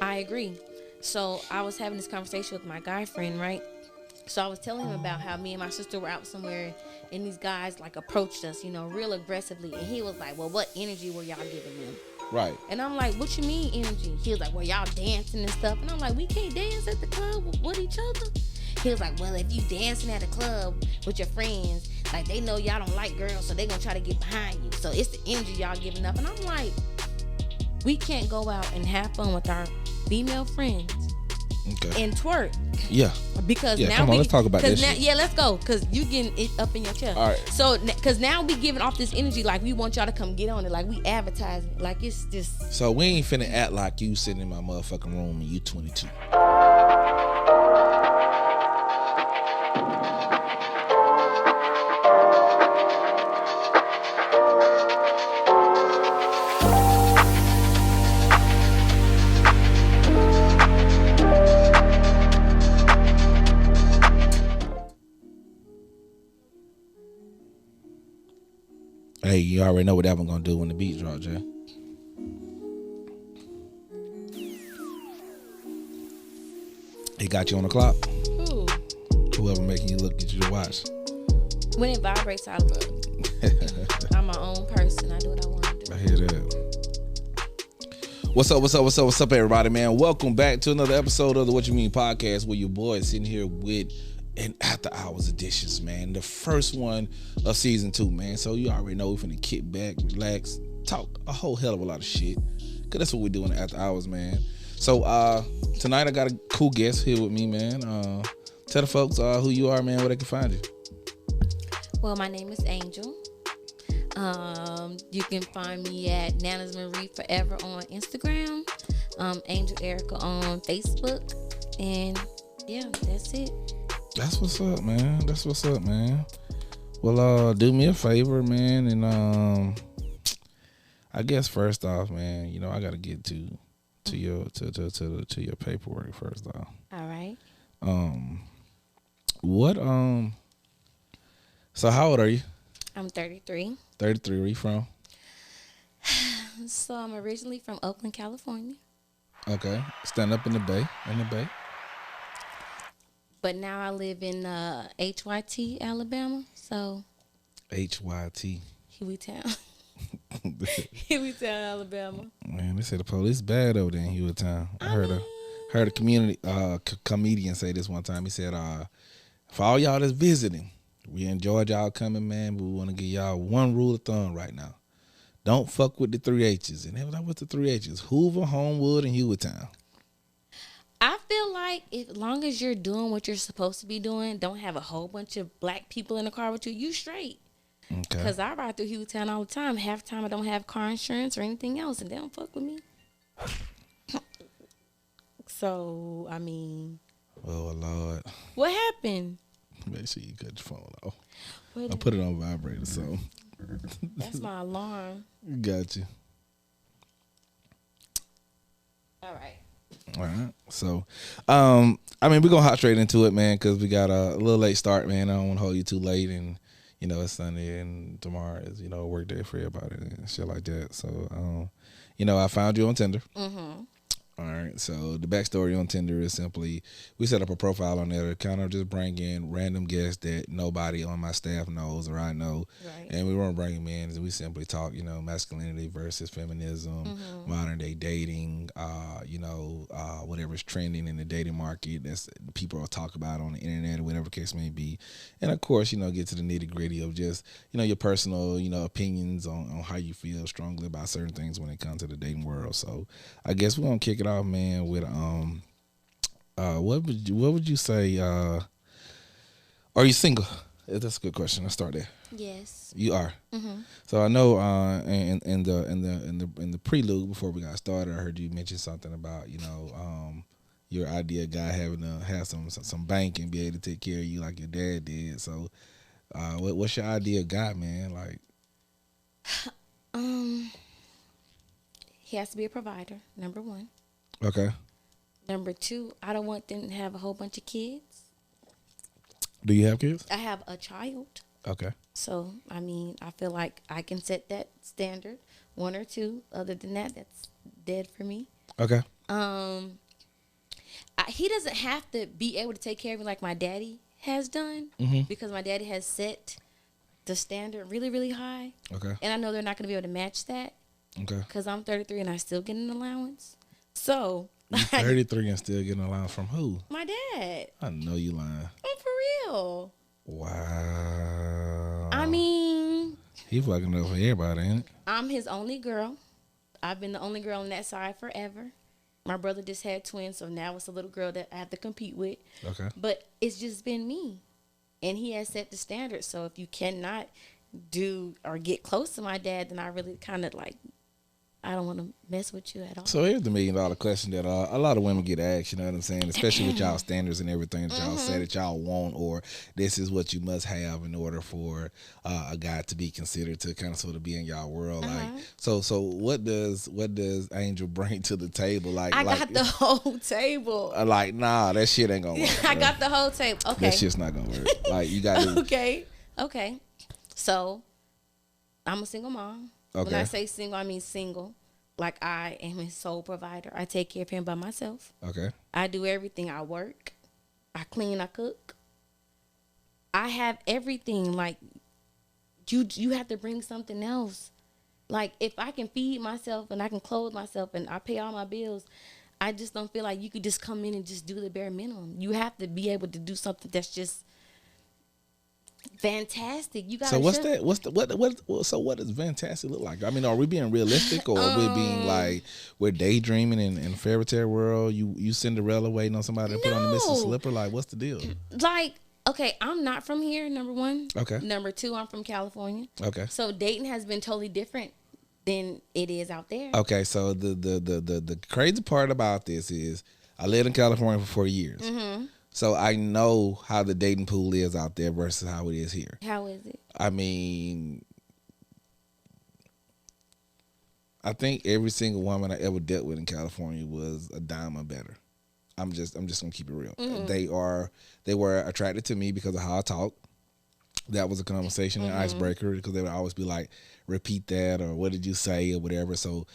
I agree. So I was having this conversation with my guy friend, right? So I was telling him about how me and my sister were out somewhere and these guys like approached us, real aggressively. And he was like, well, what energy were y'all giving them? Right. And I'm like, what you mean energy? He was like, well, y'all dancing and stuff. And I'm like, we can't dance at the club with each other. He was like, well, if you dancing at a club with your friends, like they know y'all don't like girls, so they gonna try to get behind you. So it's the energy y'all giving up. And I'm like, we can't go out and have fun with our female friends and twerk. Yeah. Because yeah, now come on, let's talk about this shit. Yeah, let's go. Because you getting it up in your chest. All right. So, because now we giving off this energy like we want y'all to come get on it. Like we advertising it. Like it's just. So we ain't finna act like you sitting in my motherfucking room and you 22. Hey, you already know what that one gonna do when the beat drop, Jay. He got you on the clock. Who? Whoever making you look at your watch. When it vibrates, I look. I'm my own person. I do what I want to do. I hear that. What's up, everybody, man? Welcome back to another episode of the What You Mean podcast, where your boy is sitting here with an after hours editions, man. The first one of season 2, man. So you already know we're finna kick back, relax, talk a whole hell of a lot of shit. Cause that's what we do in the after hours, man. So tonight I got a cool guest here with me, man. Tell the folks who you are, man, where they can find you. Well, my name is Angel. You can find me at Nana's Marie Forever on Instagram. Angel Erica on Facebook. And yeah, that's it. That's what's up, man. Well, do me a favor, man, and I guess first off, man, I gotta get to your paperwork first off. All right. So how old are you? I'm 33. 33. Where you from? So I'm originally from Oakland, California. Okay. Stand up in the Bay. But now I live in HYT, Alabama. So HYT. Hueytown. Hueytown, Alabama. Man, they say the police bad over there in Hueytown. I heard a community comedian say this one time. He said, for all y'all that's visiting, we enjoyed y'all coming, man, but we want to give y'all one rule of thumb right now. Don't fuck with the 3 H's. And they was like, what's the 3 H's? Hoover, Homewood, and Hueytown. I feel like as long as you're doing what you're supposed to be doing, don't have a whole bunch of black people in the car with you straight. Okay. Because I ride through Hueytown all the time. Half the time I don't have car insurance or anything else, and they don't fuck with me. So, I mean. Oh, Lord. What happened? Make sure you cut your phone off. I put it on vibrator, so. That's my alarm. Got you. All right. All right. So, we're going to hop straight into it, man, because we got a little late start, man. I don't want to hold you too late, and, it's Sunday, and tomorrow is, a work day for everybody and shit like that. So, I found you on Tinder. Mm-hmm. All right, so the backstory on Tinder is simply we set up a profile on there to kind of just bring in random guests that nobody on my staff knows or I know. Right. And we won't bring them in and we simply talk, masculinity versus feminism, modern day dating, whatever's trending in the dating market that's people will talk about on the internet or whatever case may be. And of course, get to the nitty gritty of just, your personal, opinions on how you feel strongly about certain things when it comes to the dating world. So I guess we're going to kick it off, man, with what would you say? Are you single? That's a good question. Let's start there. Yes. You are. Mm-hmm. So I know in the prelude before we got started, I heard you mention something about your idea of guy having to have some bank and be able to take care of you like your dad did. So what's your idea of guy, man? Like, he has to be a provider, number one. Okay. Number two, I don't want them to have a whole bunch of kids. Do you have kids? I have a child. Okay. So, I feel like I can set that standard, 1 or 2. Other than that, that's dead for me. Okay. He doesn't have to be able to take care of me like my daddy has done, because my daddy has set the standard really, really high. Okay. And I know they're not going to be able to match that. Okay. Because I'm 33 and I still get an allowance. So. You 33 and still getting allowance from who? My dad. I know you lying. I'm for real. Wow. I mean. He fucking up for everybody, ain't it? I'm his only girl. I've been the only girl on that side forever. My brother just had twins, so now it's a little girl that I have to compete with. Okay. But it's just been me. And he has set the standard. So if you cannot do or get close to my dad, then I really kind of like, I don't want to mess with you at all. So here's the $1 million question that a lot of women get asked, you know what I'm saying? Especially with y'all standards and everything that y'all say that y'all want, or this is what you must have in order for a guy to be considered to kind of sort of be in y'all world. Like, so what does Angel bring to the table? Like, I got the whole table. Like, nah, that shit ain't gonna work. I got the whole table. Okay. That shit's not gonna work. Like, you got to. Okay. So, I'm a single mom. Okay. When I say single, I mean single. Like, I am his sole provider. I take care of him by myself. Okay. I do everything. I work. I clean. I cook. I have everything. Like, you have to bring something else. Like, if I can feed myself and I can clothe myself and I pay all my bills, I just don't feel like you could just come in and just do the bare minimum. You have to be able to do something that's just fantastic. You got. So what does fantastic look like? I mean, are we being realistic, or are we being like we're daydreaming in a fairy tale world? You Cinderella waiting on somebody to put on the Mr. Slipper? Like, what's the deal? Like, okay, I'm not from here. Number one. Okay. Number two, I'm from California. Okay. So dating has been totally different than it is out there. Okay. So the crazy part about this is I lived in California for 4 years. So I know how the dating pool is out there versus how it is here. How is it? I mean, I think every single woman I ever dealt with in California was a dime or better. I'm just gonna keep it real. They were attracted to me because of how I talk. That was a conversation, an icebreaker, because they would always be like, repeat that, or what did you say, or whatever. So,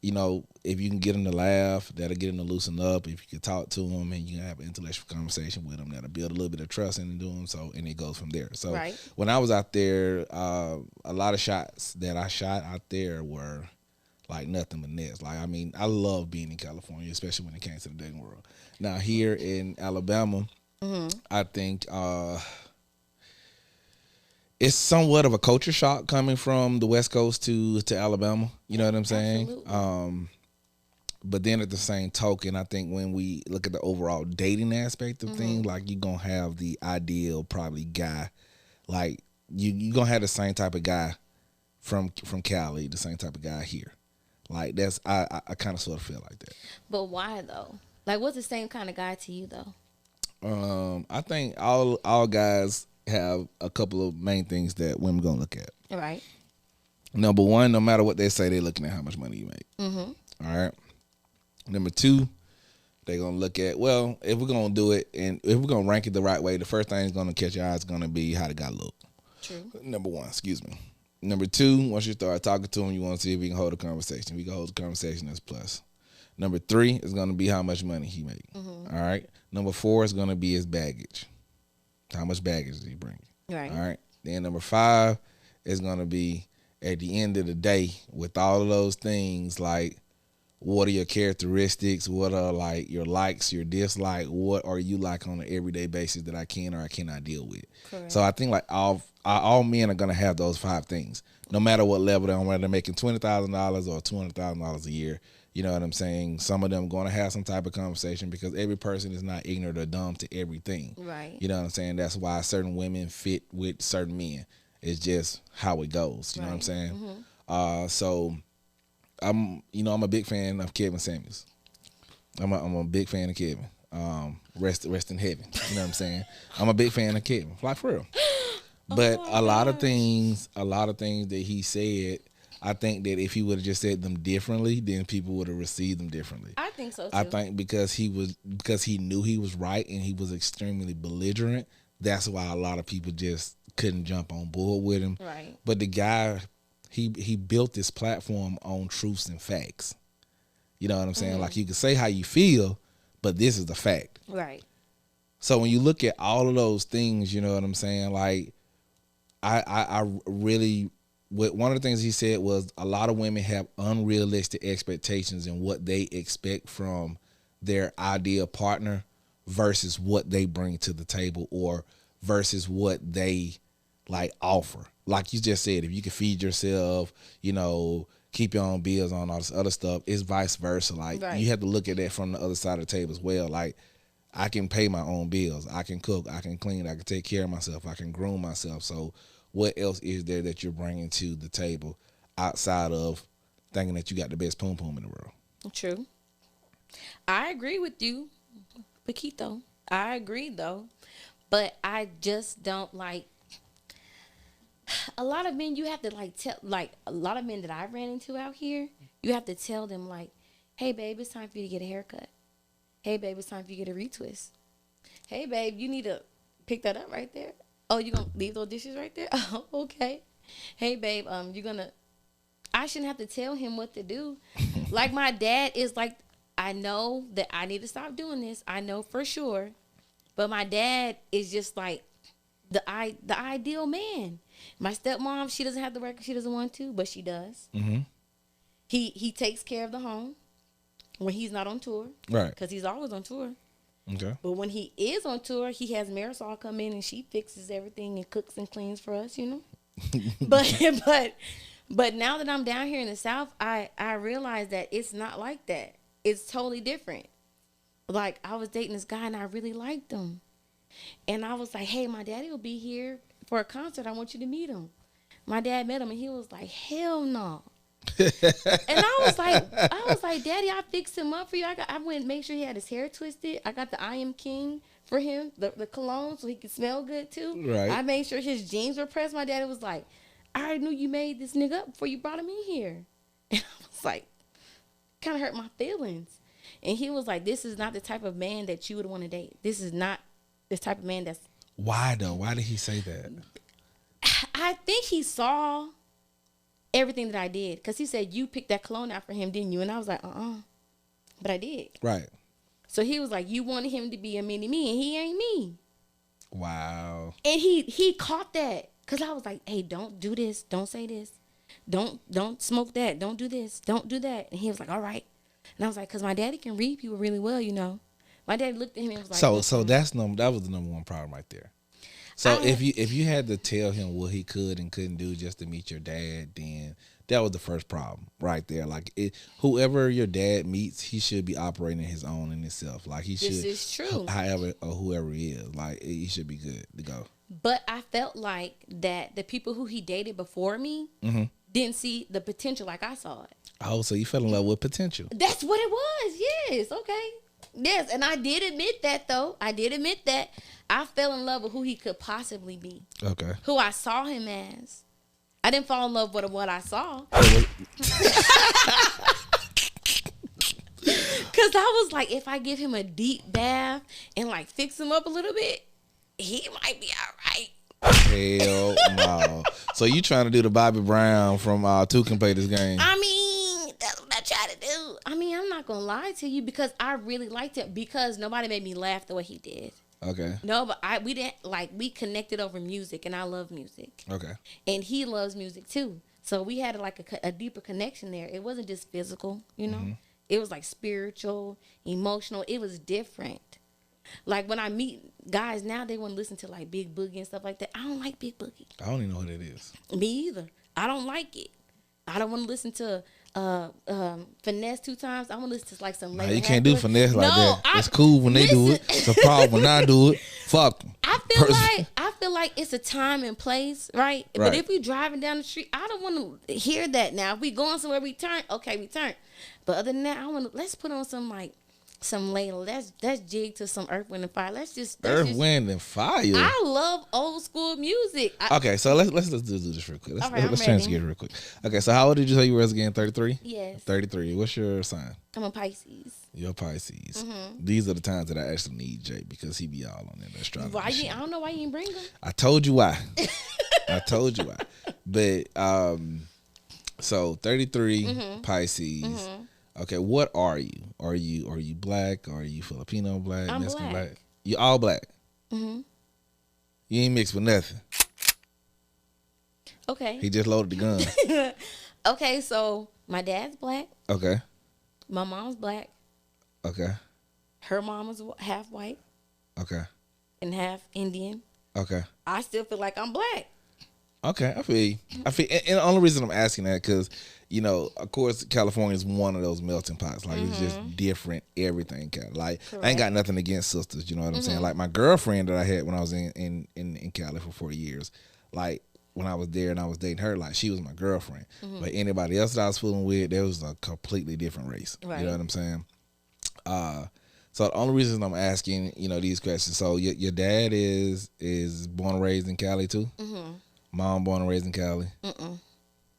you know, if you can get them to laugh, that'll get them to loosen up. If you can talk to them and you can have an intellectual conversation with them, that'll build a little bit of trust into them. So, and it goes from there. So, when I was out there, a lot of shots that I shot out there were like nothing but nets. Like, I mean, I love being in California, especially when it came to the dating world. Now, here in Alabama, I think it's somewhat of a culture shock coming from the West Coast to Alabama. You know what I'm saying? Absolutely. But then at the same token, I think when we look at the overall dating aspect of things, like, you're going to have the ideal probably guy. Like, you're going to have the same type of guy from Cali, the same type of guy here. Like, that's I kind of sort of feel like that. But why, though? Like, what's the same kind of guy to you, though? I think all guys have a couple of main things that women gonna look at. All right. Number one, no matter what they say, they're looking at how much money you make. All right. Number two, they're gonna look at, well, if we're gonna do it and if we're gonna rank it the right way, the first thing that's gonna catch your eye is gonna be how the guy look. True. Number one, excuse me. Number two, once you start talking to him, you want to see if we can hold a conversation. If we can hold the conversation, that's plus. Number three is going to be how much money he make. All right. Number four is going to be his baggage. How much baggage does he bring? Right. All right. Then number five is going to be, at the end of the day, with all of those things, like, what are your characteristics? What are, like, your likes, your dislikes? What are you like on an everyday basis that I can or I cannot deal with? Correct. So I think, like, all men are going to have those five things, no matter what level they're on, whether they're making $20,000 or $200,000 a year. You know what I'm saying? Some of them going to have some type of conversation, because every person is not ignorant or dumb to everything. Right. You know what I'm saying? That's why certain women fit with certain men. It's just how it goes. You know what I'm saying? So I'm a big fan of Kevin Samuels. I'm a big fan of Kevin. Rest in heaven. You know what I'm saying? I'm a big fan of Kevin. Like, for real. But a lot of things that he said, I think that if he would have just said them differently, then people would have received them differently. I think so too. I think because he knew he was right and he was extremely belligerent, that's why a lot of people just couldn't jump on board with him. Right. But the guy, he built this platform on truths and facts. You know what I'm saying? Like, you can say how you feel, but this is the fact. Right. So when you look at all of those things, you know what I'm saying? Like, I really, one of the things he said was a lot of women have unrealistic expectations in what they expect from their ideal partner versus what they bring to the table, or versus what they like offer. Like you just said, if you can feed yourself, you know, keep your own bills on, all this other stuff, it's vice versa. Like, Right. you have to look at that from the other side of the table as well. Like, I can pay my own bills. I can cook. I can clean. I can take care of myself. I can groom myself. So what else is there that you're bringing to the table outside of thinking that you got the best pom pom in the world? True. I agree with you, Paquito. I agree, though. But I just don't like... A lot of men, you have to, like, tell... Like, a lot of men that I ran into out here, you have to tell them, like, hey, babe, it's time for you to get a haircut. Hey, babe, it's time for you to get a retwist. Hey, babe, you need to pick that up right there. Oh, you gonna leave those dishes right there? Oh, okay. Hey, babe, you're gonna... I shouldn't have to tell him what to do. Like, my dad is like, I know that I need to stop doing this. I know for sure. But my dad is just like the ideal man. My stepmom, she doesn't have to work if she doesn't want to, but she does. Mm-hmm. He takes care of the home when he's not on tour. Right. Because he's always on tour. Okay. But when he is on tour, he has Marisol come in and she fixes everything and cooks and cleans for us, you know. But now that I'm down here in the South, I realize that it's not like that. It's totally different. Like, I was dating this guy and I really liked him. And I was like, hey, my daddy will be here for a concert. I want you to meet him. My dad met him and he was like, hell no. And I was like, Daddy, I fixed him up for you. I went and made sure he had his hair twisted. I got the I Am King for him, the cologne, so he could smell good too. Right. I made sure his jeans were pressed. My daddy was like, I already knew you made this nigga up before you brought him in here. And I was like, kind of hurt my feelings. And he was like, this is not the type of man that you would want to date. This is not this type of man that's... Why though? Why did he say that? I think he saw everything that I did. Because he said, you picked that cologne out for him, didn't you? And I was like, But I did. Right. So he was like, you wanted him to be a mini-me, and he ain't me. Wow. And he caught that. Because I was like, hey, don't do this. Don't say this. Don't smoke that. Don't do this. Don't do that. And he was like, all right. And I was like, because my daddy can read people really well, you know. My dad looked at him and was like... So that was the number one problem right there. So if you had to tell him what he could and couldn't do just to meet your dad, then that was the first problem right there. Like, whoever your dad meets, he should be operating his own in himself. Like, he should... This is true. However, or whoever he is, like, he should be good to go. But I felt like that the people who he dated before me didn't see the potential like I saw it. Oh, so you fell in love with potential. That's what it was. Yes. Okay. Yes. And I did admit that, though. I did admit that. I fell in love with who he could possibly be. Okay. Who I saw him as. I didn't fall in love with what I saw. Because I was like, if I give him a deep bath and, like, fix him up a little bit, he might be all right. Hell no. So you trying to do the Bobby Brown from Two Can Play This Game? I mean, that's what I try to do. I mean, I'm not going to lie to you because I really liked it because nobody made me laugh the way he did. Okay. No, but we didn't, like, we connected over music and I love music. Okay. And he loves music too. So we had like a deeper connection there. It wasn't just physical, you know? Mm-hmm. It was like spiritual, emotional. It was different. Like, when I meet guys now, they want to listen to, like, Big Boogie and stuff like that. I don't like Big Boogie. I don't even know what it is. Me either. I don't like it. I don't want to listen to Finesse 2 times. I want to listen to, like, some... Nah, you can't do Finesse like that. It's cool when they do it. It's a problem when I do it. Fuck them. I feel like it's a time and place, right? But if we driving down the street, I don't want to hear that now. If we going somewhere, we turn. Okay, we turn. But other than that, I want to... Let's put on some, like... Some Layla. Let's jig to some Earth, Wind, and Fire. Wind, and Fire. I love old school music. Okay, so let's do this real quick. Let's change gears real quick. Okay, so how old did you say you were again? 33? Yes. 33. What's your sign? I'm a Pisces. You're a Pisces. Mm-hmm. These are the times that I actually need Jay because he be all on that astrology. Why I don't know why you didn't bring him. I told you why. But so 33 Pisces. Mm-hmm. Okay, what are you? Are you black? Are you Filipino black? I'm Mexican black. black? You all black. Mhm. You ain't mixed with nothing. Okay. He just loaded the gun. Okay, so my dad's black. Okay. My mom's black. Okay. Her mom was half white Okay. and half Indian. Okay. I still feel like I'm black. Okay, I feel you. And the only reason I'm asking that because, you know, of course, California is one of those melting pots. Like it's just different, everything. Like I ain't got nothing against sisters. You know what I'm saying? Like my girlfriend that I had when I was in Cali for 4 years, like when I was there and I was dating her, like she was my girlfriend. But anybody else that I was fooling with, there was a completely different race. Right. You know what I'm saying? So the only reason I'm asking, you know, these questions. So your dad is born and raised in Cali too. Mom born and raised in Cali.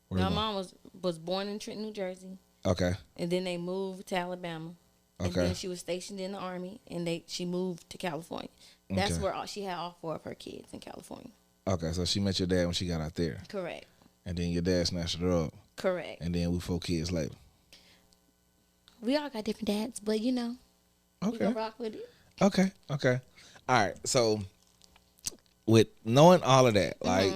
My mom was born in Trenton, New Jersey. Okay. And then they moved to Alabama. And Okay. then she was stationed in the Army, and she moved to California. That's Okay. where she had all 4 of her kids in California. Okay, so she met your dad when she got out there. Correct. And then your dad snatched her up. Correct. And then we 4 kids later. We all got different dads, but you know, we Okay. gonna rock with it. Okay. Okay. All right. So with knowing all of that, like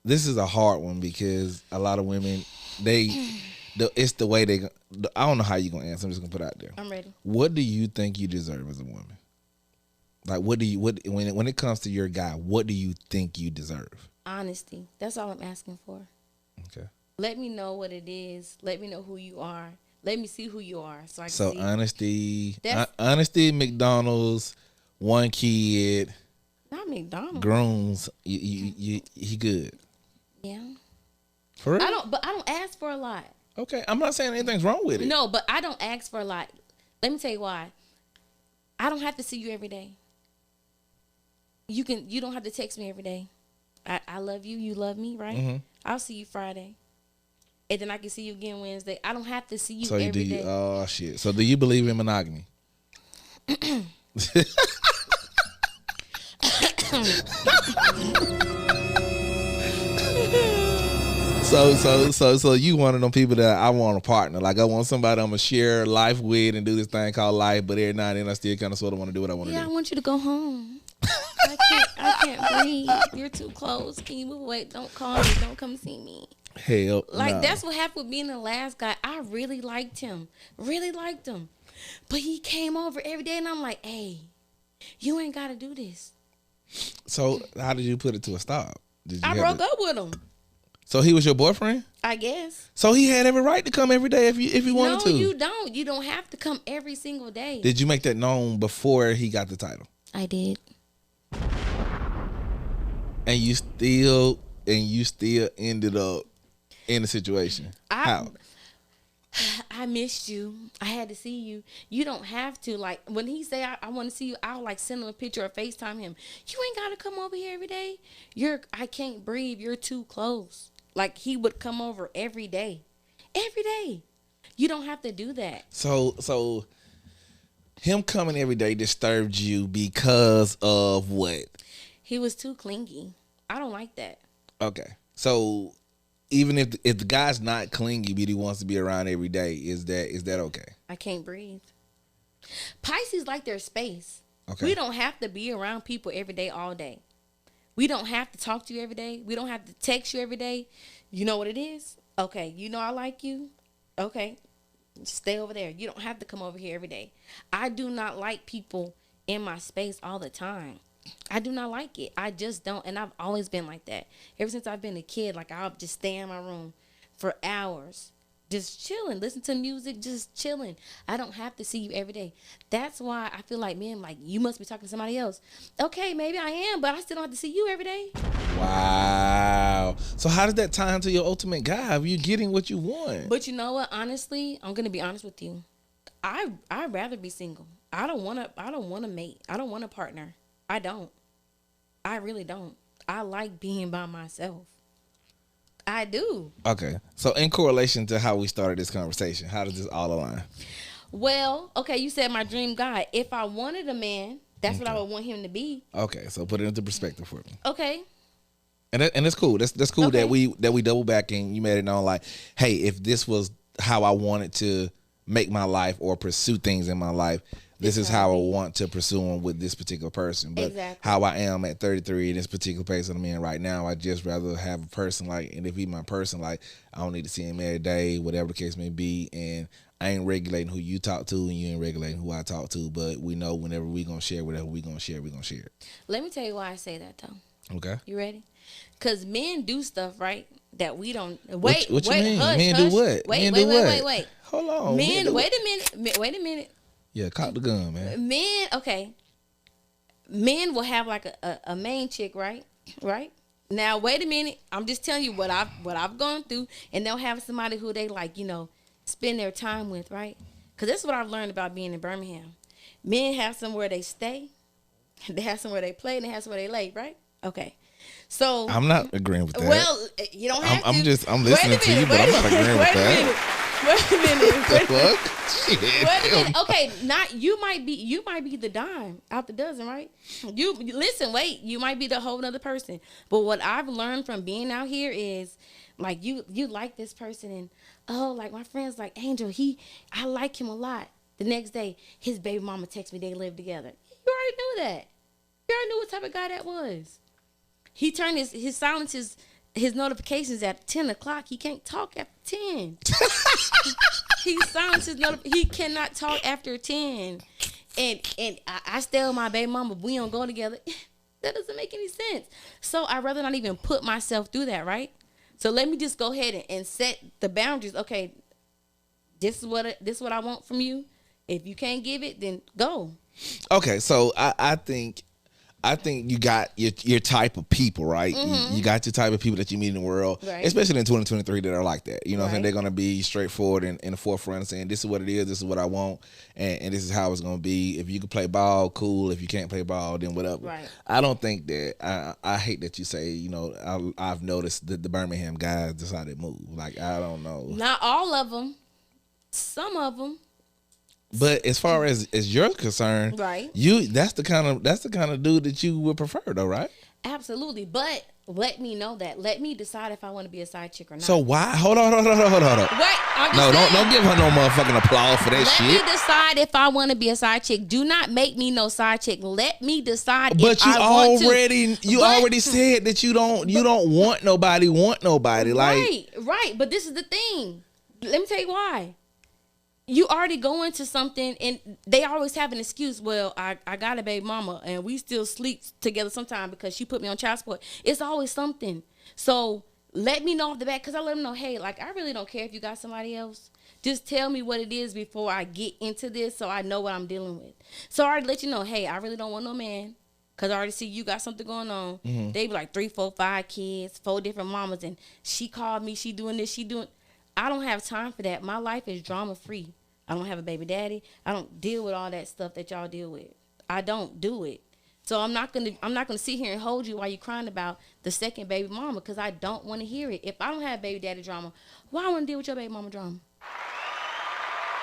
this is a hard one because a lot of women, it's the way I don't know how you're going to answer. I'm just going to put it out there. I'm ready. What do you think you deserve as a woman? Like, when it comes to your guy, what do you think you deserve? Honesty. That's all I'm asking for. Okay. Let me know what it is. Let me know who you are. Let me see who you are, so I can see. Honesty, McDonald's, 1 kid, Not McDonald's. grooms. He good. Yeah. For real? I don't ask for a lot. Okay, I'm not saying anything's wrong with it. No, but I don't ask for a lot. Let me tell you why. I don't have to see you every day. You don't have to text me every day. I love you. You love me, right? I'll see you Friday. And then I can see you again Wednesday. I don't have to see you every day. Oh, shit. So do you believe in monogamy? So you one of them people that I want a partner. Like I want somebody I'm gonna share life with and do this thing called life, but every now and then I still kind of sort of want to do what I want to do. Yeah, I want you to go home. I can't breathe. You're too close. Can you move away? Don't call me. Don't come see me. Hell, like no. That's what happened with being the last guy. I really liked him, but he came over every day, and I'm like, hey, you ain't got to do this. So how did you put it to a stop? I broke up with him. So he was your boyfriend? I guess. So he had every right to come every day if you wanted to. No, you don't. You don't have to come every single day. Did you make that known before he got the title? I did. And you still ended up in the situation. How? I missed you. I had to see you. You don't have to. Like, when he say I want to see you, I'll like send him a picture or FaceTime him. You ain't got to come over here every day. I can't breathe. You're too close. Like, he would come over every day. Every day. You don't have to do that. So him coming every day disturbed you because of what? He was too clingy. I don't like that. Okay. So even if the guy's not clingy but he wants to be around every day, is that okay? I can't breathe. Pisces like their space. Okay. We don't have to be around people every day, all day. We don't have to talk to you every day. We don't have to text you every day. You know what it is? Okay. You know I like you? Okay. Stay over there. You don't have to come over here every day. I do not like people in my space all the time. I do not like it. I just don't. And I've always been like that. Ever since I've been a kid, like I'll just stay in my room for hours. Just chilling, listen to music, just chilling. I don't have to see you every day. That's why I feel like, man, like you must be talking to somebody else. Okay, maybe I am, but I still don't have to see you every day. Wow. So how does that tie into your ultimate guy? Are you getting what you want? But you know what? Honestly, I'm gonna be honest with you. I'd rather be single. I don't want to mate. I don't want a partner. I don't. I really don't. I like being by myself. I do. Okay. So in correlation to how we started this conversation, how does this all align? Well, okay, you said my dream guy. If I wanted a man, that's what I would want him to be. Okay, so put it into perspective for me. Okay. And it's cool. That's cool Okay. that we double back and you made it known like, hey, if this was how I wanted to make my life or pursue things in my life, this is how I want to pursue them with this particular person. But how I am at 33 in this particular place that I'm in right now, I just rather have a person like, and if he's my person, like I don't need to see him every day, whatever the case may be, and I ain't regulating who you talk to and you ain't regulating who I talk to, but we know whenever we gonna share whatever we gonna share, we gonna share it. Let me tell you why I say that though. Okay. You ready? Because men do stuff, right, that we don't. Wait, what you mean? Hush, men hush. do what? Wait. Hold on. Men, wait a minute. Yeah, cock the gun, man. Men, okay. Men will have like a main chick, right? Right? Now, wait a minute. I'm just telling you what I've gone through, and they'll have somebody who they like, spend their time with, right? Because this is what I've learned about being in Birmingham. Men have somewhere they stay, they have somewhere they play, and they have somewhere they lay, right? Okay. So I'm not agreeing with that. Well, you don't have to. I'm listening to you, but I'm not agreeing with that. Wait a minute. Wait a minute. Okay, you might be the dime out the dozen, right? You listen, wait, you might be the whole other person. But what I've learned from being out here is like you like this person and like my friends like Angel, I like him a lot. The next day, his baby mama texts me they live together. You already knew that. You already knew what type of guy that was. He turned his silences, his notifications at 10 o'clock. He can't talk after 10. He silences he cannot talk after 10. And I stay with my baby mama, but we don't go together. That doesn't make any sense. So I'd rather not even put myself through that, right? So let me just go ahead and set the boundaries. Okay, this is what I want from you. If you can't give it, then go. Okay, so I think you got your type of people, right? Mm-hmm. You got your type of people that you meet in the world, right, especially in 2023 that are like that. You know what I'm saying? Right. They're going to be straightforward in the forefront and saying, this is what it is, this is what I want, and this is how it's going to be. If you can play ball, cool. If you can't play ball, then whatever. Right. I don't think that, I hate that you say, I've noticed that the Birmingham guys decided to move. Like, I don't know. Not all of them. Some of them. But as far as you're concerned, right, that's the kind of dude that you would prefer, though, right? Absolutely. But let me know that. Let me decide if I want to be a side chick or not. So why? Hold on. Wait, don't give her no motherfucking applause for that shit. Let me decide if I want to be a side chick. Do not make me no side chick. Let me decide but if I want to. You already said that you don't want nobody. Right. But this is the thing. Let me tell you why. You already go into something and they always have an excuse. Well, I got a baby mama and we still sleep together sometime because she put me on child support. It's always something. So let me know off the bat, because I let them know, hey, like, I really don't care if you got somebody else. Just tell me what it is before I get into this so I know what I'm dealing with. So I already let you know, hey, I really don't want no man, because I already see you got something going on. Mm-hmm. They be like 3, 4, 5 kids, 4 different mamas, and she called me, she doing this, she doing. I don't have time for that. My life is drama free. I don't have a baby daddy. I don't deal with all that stuff that y'all deal with. I don't do it. So I'm not gonna sit here and hold you while you're crying about the second baby mama, because I don't want to hear it. If I don't have baby daddy drama, why I want to deal with your baby mama drama?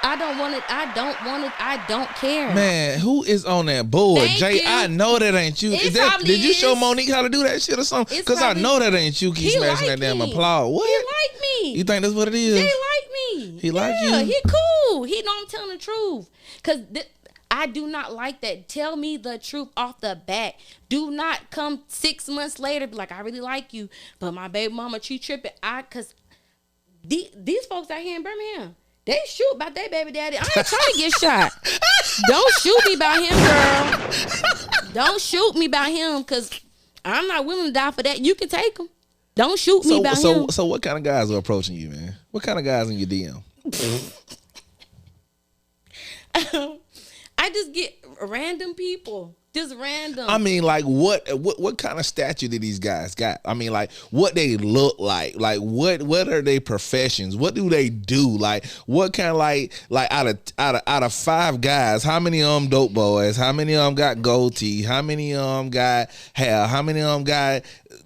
I don't want it. I don't care. Man, who is on that board? Thank Jay, you. I know that ain't you. Did you show Monique how to do that shit or something? Because I know that ain't you. Keep smashing that damn applause. What? He like me. You think that's what it is? He like me. He like you? Yeah, he cool. He know I'm telling the truth. Because I do not like that. Tell me the truth off the bat. Do not come 6 months later be like, I really like you, but my baby mama, she tripping. Because these folks out here in Birmingham, they shoot about their baby daddy. I ain't trying to get shot. Don't shoot me about him, girl. Don't shoot me about him, because I'm not willing to die for that. You can take him. Don't shoot me about him. So what kind of guys are approaching you, man? What kind of guys in your DM? I just get random people. Just random. I mean, like, what kind of stature do these guys got? I mean, like, what they look like? Like, what are their professions? What do they do? Like, what kind of like out of 5 guys, how many of them dope boys? How many of them got goatee? How many of them got hair? How many of them got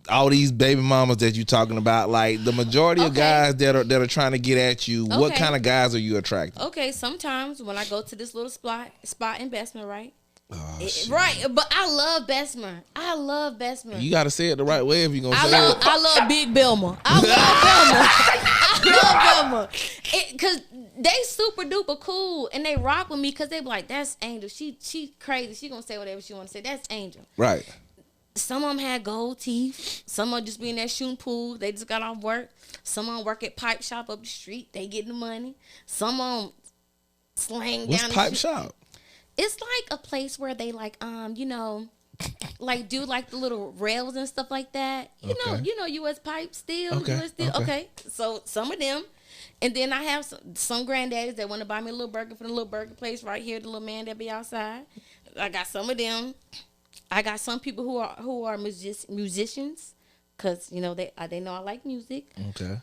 all these baby mamas that you talking about? Like, the majority of guys that are trying to get at you, what kind of guys are you attracting? Okay, sometimes when I go to this little spot investment, right? Right, but I love Bessemer. I love Bessemer. You gotta say it the right way if you're gonna say it. I love Big Belma. I love Belma. Cause they super duper cool and they rock with me because they be like, that's Angel. She crazy. She gonna say whatever she wanna say. That's Angel. Right. Some of them had gold teeth. Some of them just be in there shooting pool. They just got off work. Some of them work at Pipe Shop up the street. They getting the money. Some of them slang What's down the Pipe street. Shop? It's like a place where they like like do like the little rails and stuff like that. You know US Pipe Steel. Okay. US Steel. Okay. So some of them. And then I have some granddaddies that want to buy me a little burger from the little burger place right here, the little man that be outside. I got some of them. I got some people who are musicians, cause they know I like music. Okay.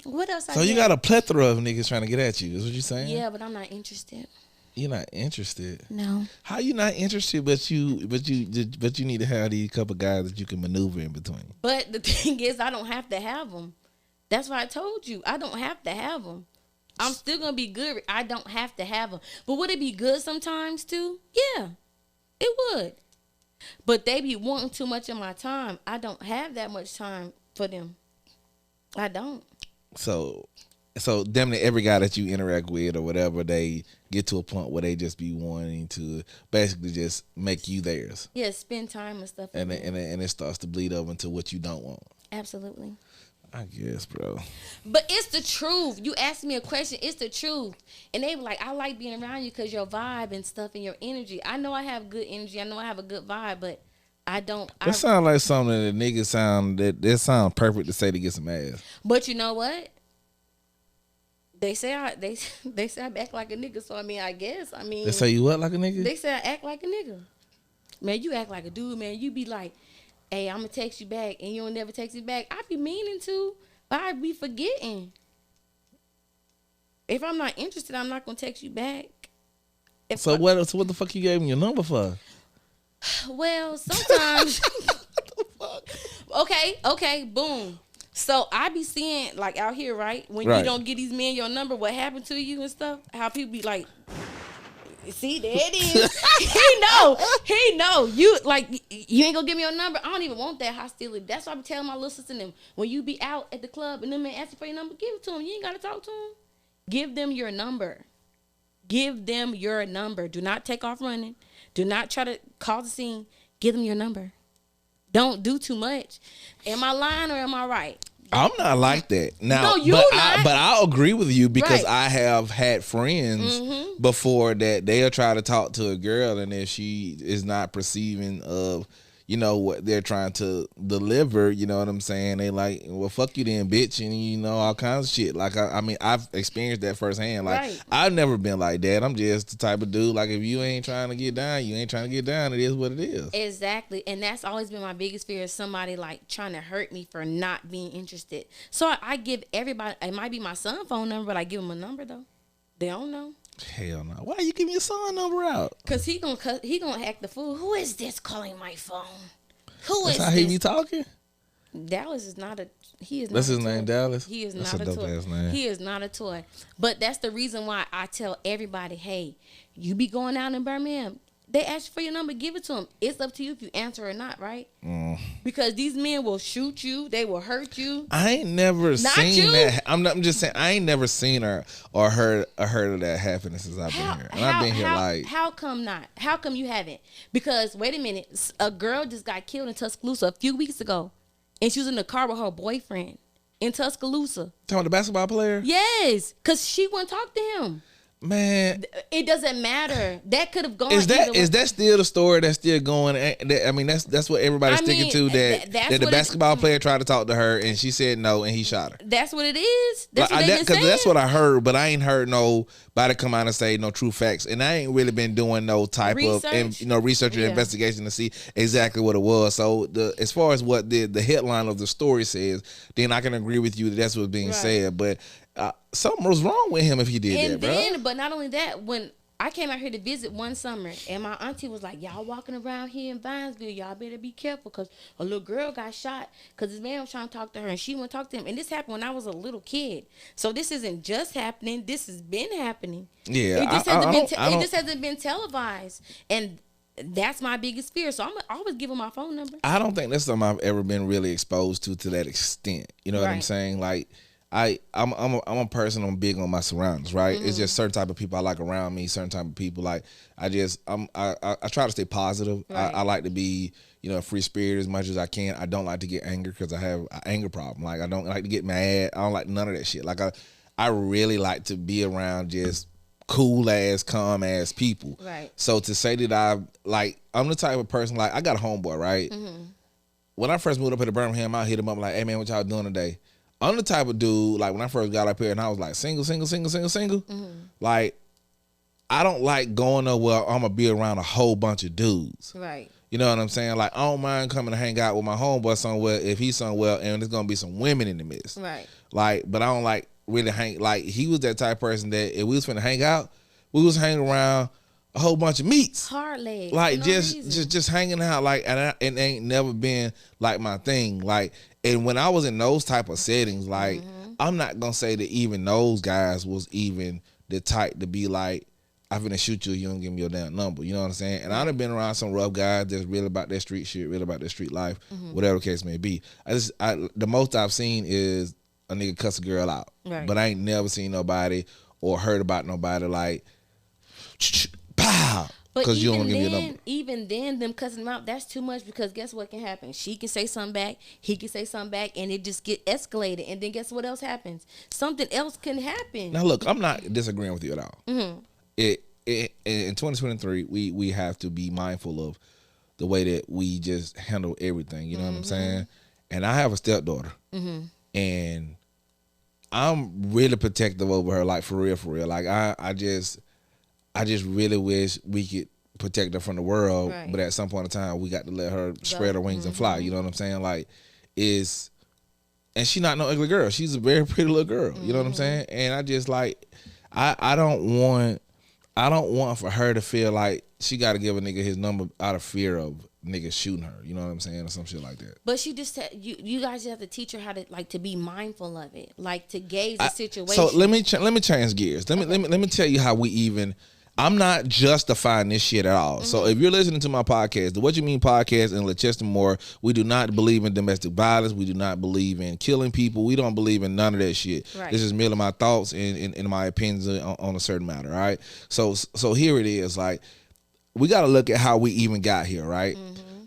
What else? So you got a plethora of niggas trying to get at you. Is what you saying? Yeah, but I'm not interested. You're not interested. No. How you not interested? But you need to have these couple guys that you can maneuver in between. But the thing is, I don't have to have them. That's why I told you I don't have to have them. I'm still gonna be good. I don't have to have them. But would it be good sometimes too? Yeah, it would. But they be wanting too much of my time. I don't have that much time for them. I don't. So damn near every guy that you interact with or whatever, they get to a point where they just be wanting to basically just make you theirs. Yeah, spend time and stuff. And it starts to bleed over into what you don't want. Absolutely. I guess, bro. But it's the truth. You asked me a question. It's the truth. And they were like, I like being around you because your vibe and stuff and your energy. I know I have good energy. I know I have a good vibe, but I don't. That sound like something that niggas sound that sound perfect to say to get some ass. But you know what? They say I act like a nigga. So I guess they say you what like a nigga? They say I act like a nigga. Man, you act like a dude, man. You be like, hey, I'm gonna text you back, and you don't never text me back. I be meaning to, but I be forgetting. If I'm not interested, I'm not gonna text you back. So what the fuck you gave me your number for? Well, sometimes. What the fuck? Okay, boom. So I be seeing like out here, right? When you don't get these men your number, what happened to you and stuff? How people be like, see, there it is. He know. You like you ain't gonna give me your number. I don't even want that hostility. That's why I be telling my little sister and them, when you be out at the club and them men asking for your number, give it to them. You ain't gotta talk to them. Give them your number. Give them your number. Do not take off running. Do not try to cause a scene. Give them your number. Don't do too much. Am I lying or am I right? I'm not like that. Now, no, you're not. But I'll agree with you because Right. I have had friends before that they'll try to talk to a girl, and if she is not perceiving of, what they're trying to deliver, you know what I'm saying? They like, well, fuck you then, bitch, and all kinds of shit. Like, I've experienced that firsthand. Like, Right. I've never been like that. I'm just the type of dude, like, if you ain't trying to get down, you ain't trying to get down. It is what it is. Exactly. And that's always been my biggest fear, is somebody like trying to hurt me for not being interested. So I give everybody, it might be my son's phone number, but I give them a number though. They don't know. Hell no. Why you give me your son number out? Cause he gonna act the fool. Who is this calling my phone? That's how he be talking? Dallas is not a. He is. That's not his a name, toy. Dallas. He is That's not a a dope toy. ass name. He is not a toy. But that's the reason why I tell everybody, hey, you be going out in Birmingham. They ask you for your number, give it to them. It's up to you if you answer or not, right? Because these men will shoot you. They will hurt you. I ain't never seen you. that. I'm just saying, I ain't never seen her or heard of that happening since I've been here. And I've been here like. How come not? How come you haven't? Because, wait a minute. A girl just got killed in Tuscaloosa a few weeks ago. And she was in the car with her boyfriend in Tuscaloosa. Talking about the basketball player? Yes. Because she wouldn't talk to him. Man, it doesn't matter. That could have gone. Is that still the story that's still going? I mean, that's what everybody's sticking to. That the basketball player tried to talk to her and she said no, and he shot her. That's what it is. That's what they've been saying. That's what I heard, but I ain't heard nobody come out and say no true facts, and I ain't really been doing no type research. of research or investigation to see exactly what it was. So as far as what the headline of the story says, then I can agree with you that that's what's being said, but. Something was wrong with him if he did that, bro. But not only that, when I came out here to visit one summer, and my auntie was like, y'all walking around here in Vinesville, y'all better be careful, because a little girl got shot because this man was trying to talk to her, and she wouldn't talk to him. And this happened when I was a little kid. So this isn't just happening. This has been happening. Yeah, it just hasn't been televised. And that's my biggest fear. So I'm always give him my phone number. I don't think that's something I've ever been really exposed to that extent. You know what I'm saying? Like, I'm a person. I'm big on my surroundings, right? It's just certain type of people I like around me. Certain type of people, like I try to stay positive. Right. I like to be, free spirit as much as I can. I don't like to get angry because I have an anger problem. Like, I don't like to get mad. I don't like none of that shit. Like, I really like to be around just cool ass, calm ass people. Right. So to say that I'm the type of person, like, I got a homeboy, right? When I first moved up here to Birmingham, I hit him up like, hey man, what y'all doing today? I'm the type of dude, like, when I first got up here and I was like single. Like, I don't like going nowhere. I'm gonna be around a whole bunch of dudes. Right. You know what I'm saying? Like, I don't mind coming to hang out with my homeboy somewhere if he's somewhere and there's gonna be some women in the midst. Right. Like, but I don't like really hang. Like, he was that type of person that if we was finna hang out, we was hanging around a whole bunch of meats. Hard legs. Like, just hanging out. Like, and it ain't never been like my thing. Like, and when I was in those type of settings, like, I'm not gonna say that even those guys was even the type to be like, I'm finna shoot you, you don't give me your damn number. You know what I'm saying? And I've been around some rough guys that's really about that street shit, really about that street life, whatever the case may be. The most I've seen is a nigga cuss a girl out. Right. But I ain't never seen nobody or heard about nobody like, pow. But you don't give me a number. Even then, them cussing them out, that's too much, because guess what can happen? She can say something back, he can say something back, and it just get escalated. And then guess what else happens? Something else can happen. Now look, I'm not disagreeing with you at all. In 2023, we have to be mindful of the way that we just handle everything. You know what I'm saying? And I have a stepdaughter, and I'm really protective over her. Like, for real. Like, I just really wish we could protect her from the world, right. But at some point in time, we got to let her spread her wings and fly. You know what I'm saying? Like, and she not no ugly girl. She's a very pretty little girl. You know what I'm saying? And I just like, I don't want for her to feel like she got to give a nigga his number out of fear of niggas shooting her. You know what I'm saying? Or some shit like that. But she just you guys have to teach her how to, like, to be mindful of it, like to gauge the situation. So let me change gears. Let me tell you how we even. I'm not justifying this shit at all. So if you're listening to my podcast, the What You Mean podcast and Lechester Moore, we do not believe in domestic violence. We do not believe in killing people. We don't believe in none of that shit. Right. This is merely my thoughts and my opinions on a certain matter, all right? So here it is. Like, we got to look at how we even got here, right?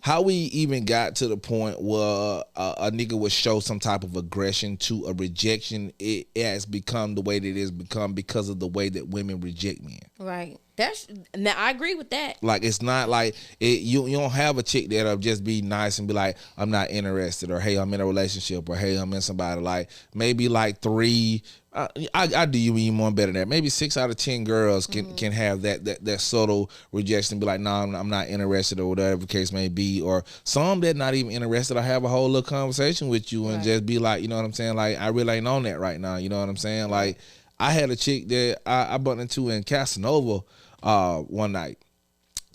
How we even got to the point where a nigga would show some type of aggression to a rejection. It has become the way that it has become because of the way that women reject men. Right. Now I agree with that. Like, it's not like you don't have a chick that'll just be nice and be like, I'm not interested, or hey, I'm in a relationship, or hey, I'm in somebody. Like, maybe like 3. I do you even more better than that. Maybe 6 out of 10 girls can have that subtle rejection and be like, nah, I'm not interested, or whatever the case may be. Or some that not even interested, I have a whole little conversation with you and just be like, you know what I'm saying? Like, I really ain't on that right now. You know what I'm saying? Like, I had a chick that I bumped into in Casanova one night.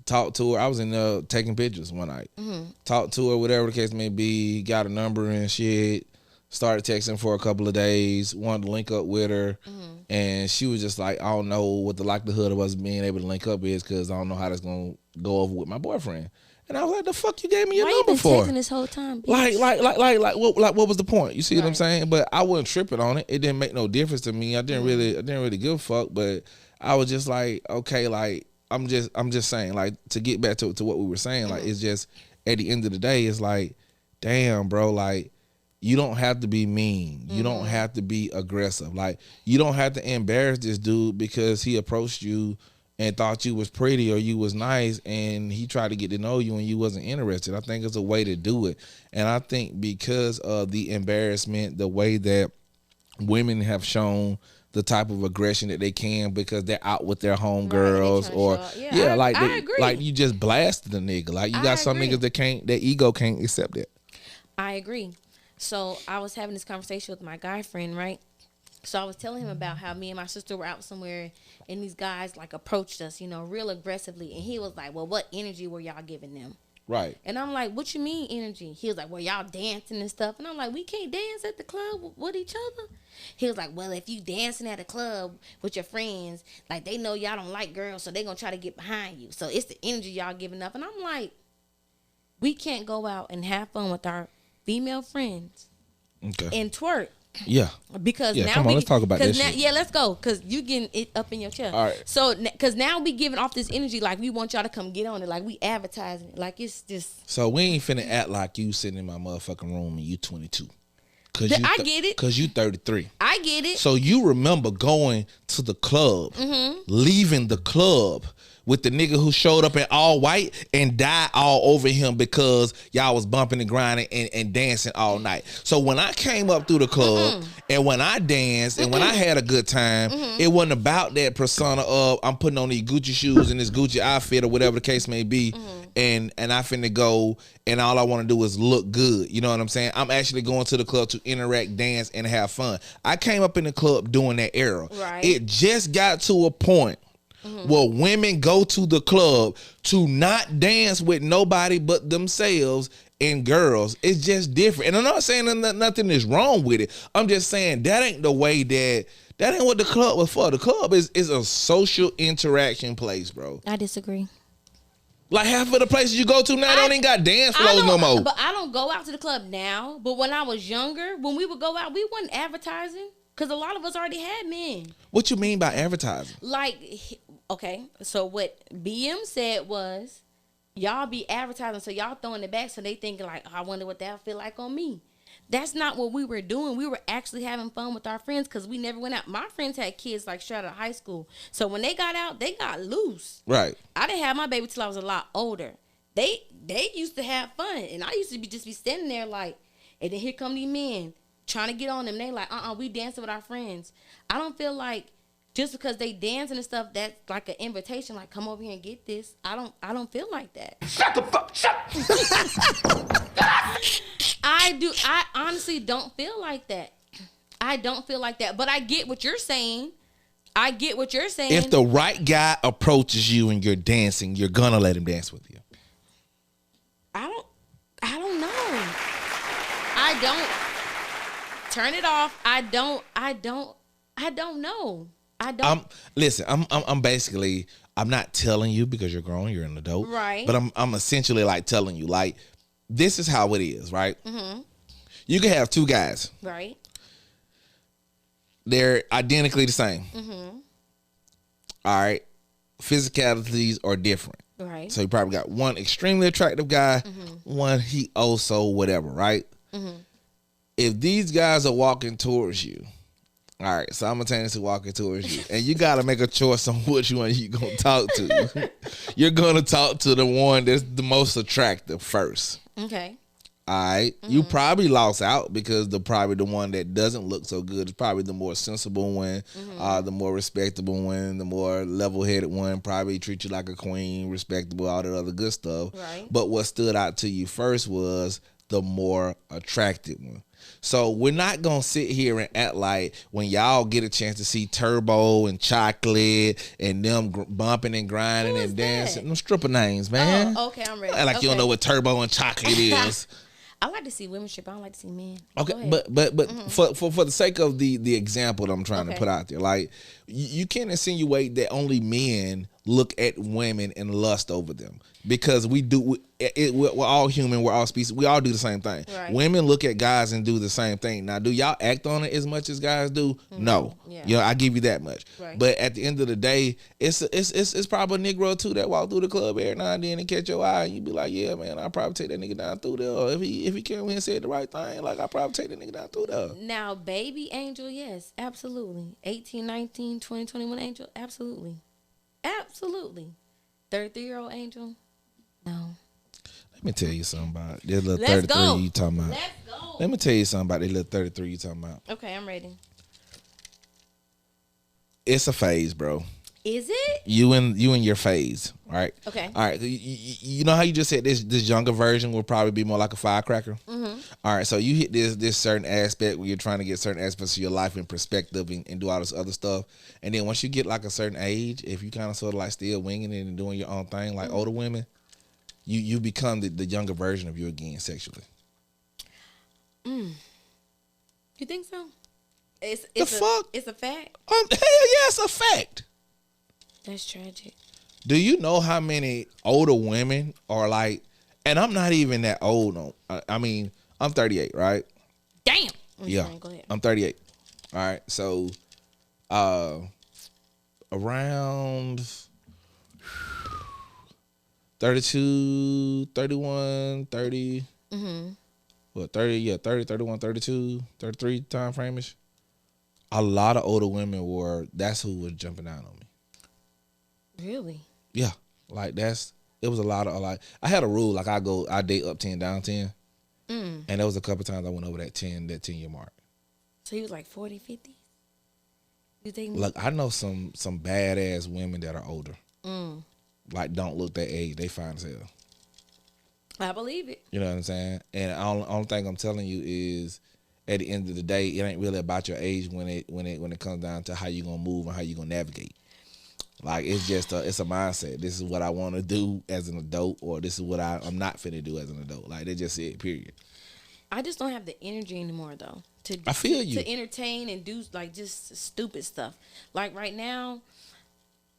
Talked to her. I was in there taking pictures one night. Talked to her, whatever the case may be. Got a number and shit. Started texting for a couple of days. Wanted to link up with her. And she was just like, I don't know what the likelihood of us being able to link up is, because I don't know how that's going to go over with my boyfriend. And I was like, the fuck you gave me your number for? Why you been texting this whole time, bitch? Like, what was the point? You see what I'm saying? But I wasn't tripping on it. It didn't make no difference to me. I didn't really give a fuck. But I was just like, okay, like, I'm just saying, like, to get back to what we were saying, like, it's just, at the end of the day, it's like, damn, bro, like, you don't have to be mean. You don't have to be aggressive. Like, you don't have to embarrass this dude because he approached you and thought you was pretty or you was nice, and he tried to get to know you and you wasn't interested. I think it's a way to do it. And I think because of the embarrassment, the way that women have shown the type of aggression that they can because they're out with their homegirls, right, I agree. Like, you just blasted the nigga. Like, you got some niggas that ego can't accept that. I agree. So I was having this conversation with my guy friend, right? So I was telling him about how me and my sister were out somewhere and these guys like approached us, you know, real aggressively. And he was like, well, what energy were y'all giving them? Right. And I'm like, what you mean energy? He was like, well, y'all dancing and stuff. And I'm like, we can't dance at the club with each other. He was like, well, if you dancing at a club with your friends, like they know y'all don't like girls, so they gonna try to get behind you. So it's the energy y'all giving up. And I'm like, we can't go out and have fun with our female friends and twerk. Yeah. Because now come on, let's talk about this now, shit. Yeah, let's go. Because you getting it up in your chest. All right. So, because now we giving off this energy like we want y'all to come get on it. Like we advertising it. Like it's just. So we ain't finna act like you sitting in my motherfucking room and you 22. I get it. Because you 33. I get it. So you remember going to the club, leaving the club with the nigga who showed up in all white and died all over him because y'all was bumping and grinding and dancing all night. So when I came up through the club and when I danced and when I had a good time, it wasn't about that persona of I'm putting on these Gucci shoes and this Gucci outfit or whatever the case may be, and I finna go and all I want to do is look good. You know what I'm saying? I'm actually going to the club to interact, dance, and have fun. I came up in the club during that era. Right. It just got to a point where women go to the club to not dance with nobody but themselves and girls. It's just different. And I'm not saying that nothing is wrong with it. I'm just saying that ain't the way that ain't what the club was for. The club is a social interaction place, bro. I disagree. Like half of the places you go to now don't even got dance floors no more. But I don't go out to the club now. But when I was younger, when we would go out, we wasn't advertising. Because a lot of us already had men. What you mean by advertising? Like, okay, so what BM said was, y'all be advertising, so y'all throwing it back, so they thinking like, oh, I wonder what that'll feel like on me. That's not what we were doing. We were actually having fun with our friends because we never went out. My friends had kids like straight out of high school. So when they got out, they got loose. Right. I didn't have my baby till I was a lot older. They used to have fun. And I used to just be standing there like, and then here come these men trying to get on them. They like, we dancing with our friends. I don't feel like just because they dancing and stuff, that's like an invitation, like come over here and get this. I don't feel like that. Shut the fuck, shut. I honestly don't feel like that. I don't feel like that. But I get what you're saying. If the right guy approaches you and you're dancing, you're gonna let him dance with you. I don't know. I don't. Turn it off. I don't know. Listen, I'm basically, I'm not telling you because you're grown, you're an adult. Right. But I'm essentially like telling you, like, this is how it is, right? You can have two guys. Right. They're identically the same. All right. Physicalities are different. Right. So you probably got one extremely attractive guy, one he also whatever, right? If these guys are walking towards you, all right, simultaneously walking towards you, and you got to make a choice on which one you going to talk to. You're going to talk to the one that's the most attractive first. Okay. All right. You probably lost out because probably the one that doesn't look so good is probably the more sensible one, the more respectable one, the more level-headed one, probably treat you like a queen, respectable, all that other good stuff. Right. But what stood out to you first was the more attractive one. So we're not going to sit here and act like when y'all get a chance to see Turbo and Chocolate and them bumping and grinding and dancing. Them stripper names, man. Oh, okay, I'm ready. Like you don't know what Turbo and Chocolate is. I like to see women strip. I don't like to see men. Okay, but for the sake of the example that I'm trying to put out there, like you can't insinuate that only men look at women and lust over them, because we're all human, we're all species, we all do the same thing. Right. Women look at guys and do the same thing. Now, do y'all act on it as much as guys do? No. Yeah. You know, I give you that much. Right. But at the end of the day, it's probably a Negro or two that walk through the club every now and then and catch your eye, and you be like, yeah, man, I'll probably take that nigga down through there. Or if he came in and said the right thing, like, I'll probably take that nigga down through there. Now, baby angel, yes, absolutely. 18, 19, 20, 21 angel, absolutely. Absolutely. 33-year-old angel, no. Let me tell you something about that little 33 you talking about. Let's go. Let me tell you something about that little 33 you talking about. Okay, I'm ready. It's a phase, bro. Is it? You in your phase, right? Okay. All right. You know how you just said this younger version will probably be more like a firecracker. Mm-hmm. All right. So you hit this certain aspect where you're trying to get certain aspects of your life in perspective and do all this other stuff. And then once you get like a certain age, if you kind of sort of like still winging it and doing your own thing, like older women, you become the younger version of you again sexually. You think so? It's fuck? It's a fact. Hell yeah, it's a fact. That's tragic. Do you know how many older women are like, and I'm not even that old. No, I mean, I'm 38, right? Damn. Yeah, go ahead. I'm 38. All right, so around 32, 31, 30. Mm-hmm. What, 30, yeah, 30, 31, 32, 33 time frame-ish. A lot of older women that's who was jumping down on me. Really? Yeah. Like it was a lot of, like, I had a rule, like I date up 10, down 10. And there was a couple times I went over that 10-year mark. So he was like 40, 50? You think? Look, I know some badass women that are older. Like, don't look that age. They fine as hell. I believe it. You know what I'm saying? And the only thing I'm telling you is, at the end of the day, it ain't really about your age when it comes down to how you gonna move and how you gonna navigate. Like, it's just it's a mindset. This is what I want to do as an adult, or this is what I'm not finna do as an adult. Like, they just said, period. I just don't have the energy anymore, though. I feel you. To entertain and do, like, just stupid stuff. Like, right now,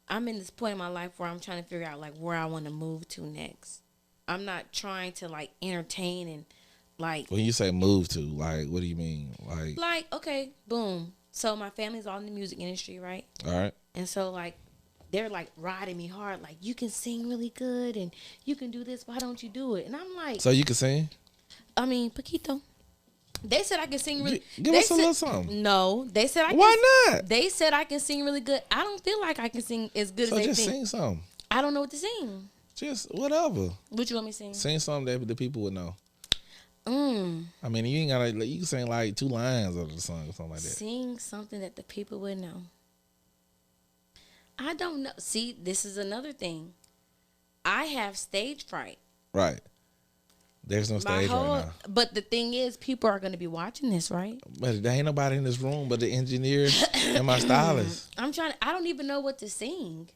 I'm in this point in my life where I'm trying to figure out, like, where I want to move to next. I'm not trying to, like, entertain and, like... When you say move to, like, what do you mean? Like, okay, boom. So, my family's all in the music industry, right? All right. And so, like, they're, like, riding me hard. Like, you can sing really good and you can do this. Why don't you do it? And I'm like... So, you can sing? I mean, Paquito. They said I can sing really... Give us a little something. No. They said I can... Why not? They said I can sing really good. I don't feel like I can sing as good as they think. So, just sing something. I don't know what to sing. Just whatever. What you want me to sing? Sing something that the people would know. I mean, you ain't gotta. You can sing like 2 lines of the song or something like that. Sing something that the people would know. I don't know. See, this is another thing. I have stage fright. Right. There's no stage right now. But the thing is, people are going to be watching this, right? But there ain't nobody in this room but the engineer and my stylist. I don't even know what to sing.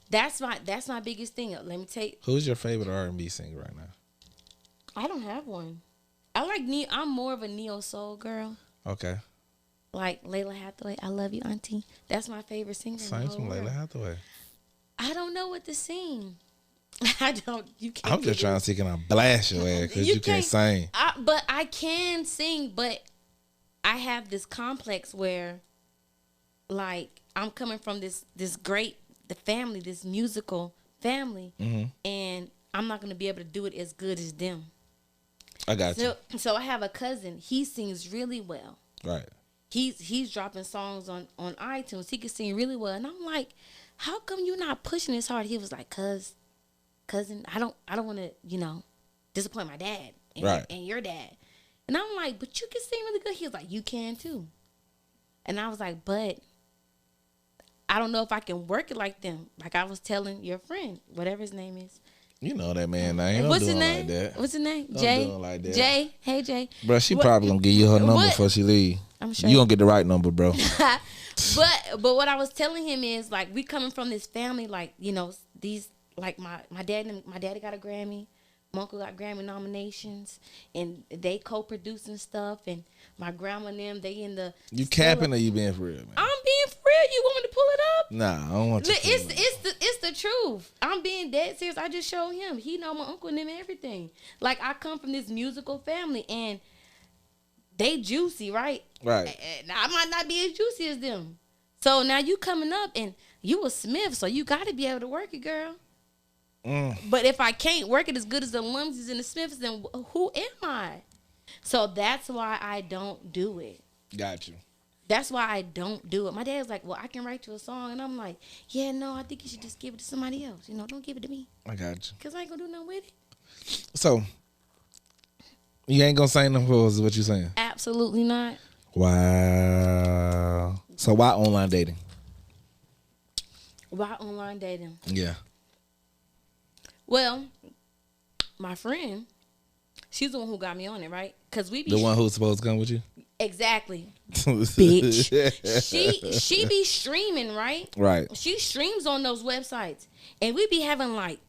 That's my biggest thing. Let me tell you. Who's your favorite R&B singer right now? I don't have one. I'm more of a neo soul girl. Okay. Like Layla Hathaway. I love you, auntie. That's my favorite singer. Sing some Layla Hathaway. I don't know what to sing. I don't. You can't. I'm just trying to see, can I blast your ass because you can't sing. But I can sing. But I have this complex where, like, I'm coming from this family, this musical family, and I'm not gonna be able to do it as good as them. I got you. So I have a cousin. He sings really well. Right. He's dropping songs on iTunes. He can sing really well, and I'm like, how come you not pushing this hard? He was like, cousin, I don't want to, disappoint my dad and your dad. And I'm like, but you can sing really good. He was like, you can too. And I was like, but I don't know if I can work it like them. Like I was telling your friend, whatever his name is. You know that man name. What's his name? Like that. What's his name? Don't Jay. do it like that. Jay. Hey Jay. Bro, she probably gonna give you her number before she leave. I'm sure. You gonna get the right number, bro. But what I was telling him is, like, we coming from this family, like, these, like, my daddy got a Grammy, my uncle got Grammy nominations, and they co-producing stuff, and my grandma and them, they in the... You capping or you being for real, man? I'm being for real. You want me to pull it up? Nah, I don't want you to pull it up. It's the truth. I'm being dead serious. I just showed him. He know my uncle and them and everything. Like, I come from this musical family, and they juicy, right? Right. And I might not be as juicy as them. So now you coming up, and you a Smith, so you got to be able to work it, girl. But if I can't work it as good as the Lumsies and the Smiths, then who am I? So that's why I don't do it. Got you. That's why I don't do it. My dad's like, well, I can write you a song. And I'm like, yeah, no, I think you should just give it to somebody else. Don't give it to me. I got you. Because I ain't going to do nothing with it. So, you ain't going to sing them for us, is what you saying? Absolutely not. Wow. So why online dating? Why online dating? Yeah. Well, my friend, she's the one who got me on it, right? Because we be The one who's supposed to come with you? exactly, bitch. She be streaming, right? Right. She streams on those websites, and we be having like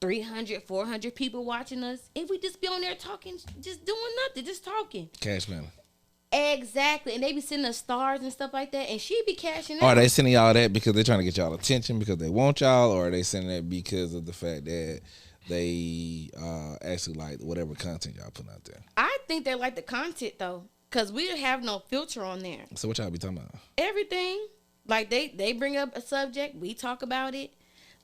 300, 400 people watching us, and we just be on there talking, just doing nothing, just talking. Cash money. Exactly, and they be sending us stars and stuff like that, and she be cashing out. Are they sending y'all that because they're trying to get y'all attention because they want y'all, or are they sending that because of the fact that they actually like whatever content y'all put out there? I think they like the content though, cause we have no filter on there. So what y'all be talking about? Everything, like they bring up a subject, we talk about it.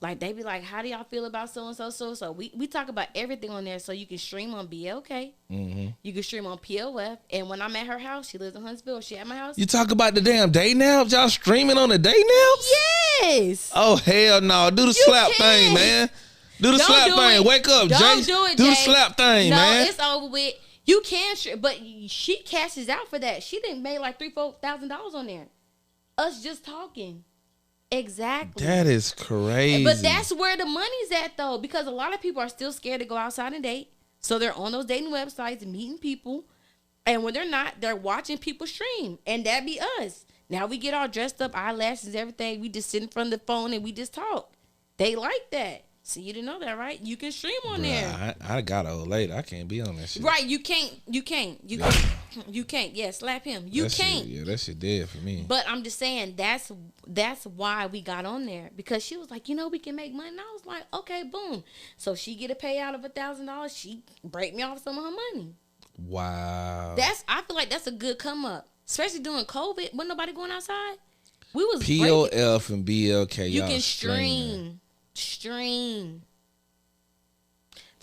Like they be like, how do y'all feel about so and so, so? We talk about everything on there, so you can stream on BLK. Mm-hmm. You can stream on POF, and when I'm at her house, she lives in Huntsville. She at my house. You talk about the damn day naps? Y'all streaming on the day naps? Yes. Oh hell no! Do the slap thing, man. Do the slap thing. Wake up, Jay. Don't do it, Do the Jay. slap thing, no, man. No, it's over with. You can, but she cashes out for that. She didn't made like $3,000-$4,000 on there. Us just talking. Exactly. That is crazy. But that's where the money's at, though, because a lot of people are still scared to go outside and date. So they're on those dating websites meeting people. And when they're not, they're watching people stream. And that be us. Now we get all dressed up, eyelashes, everything. We just sit in front of the phone and we just talk. They like that. So you didn't know that, right? You can stream on there. I got an old lady. I can't be on that shit. Right, you can't. Yeah, slap him. You can't. Shit, that shit dead for me. But I'm just saying that's why we got on there, because she was like, we can make money. And I was like, okay, boom. So she get a payout of $1,000. She break me off some of her money. Wow. I feel like that's a good come up, especially during COVID when nobody going outside. We was POF and BLK. You can stream.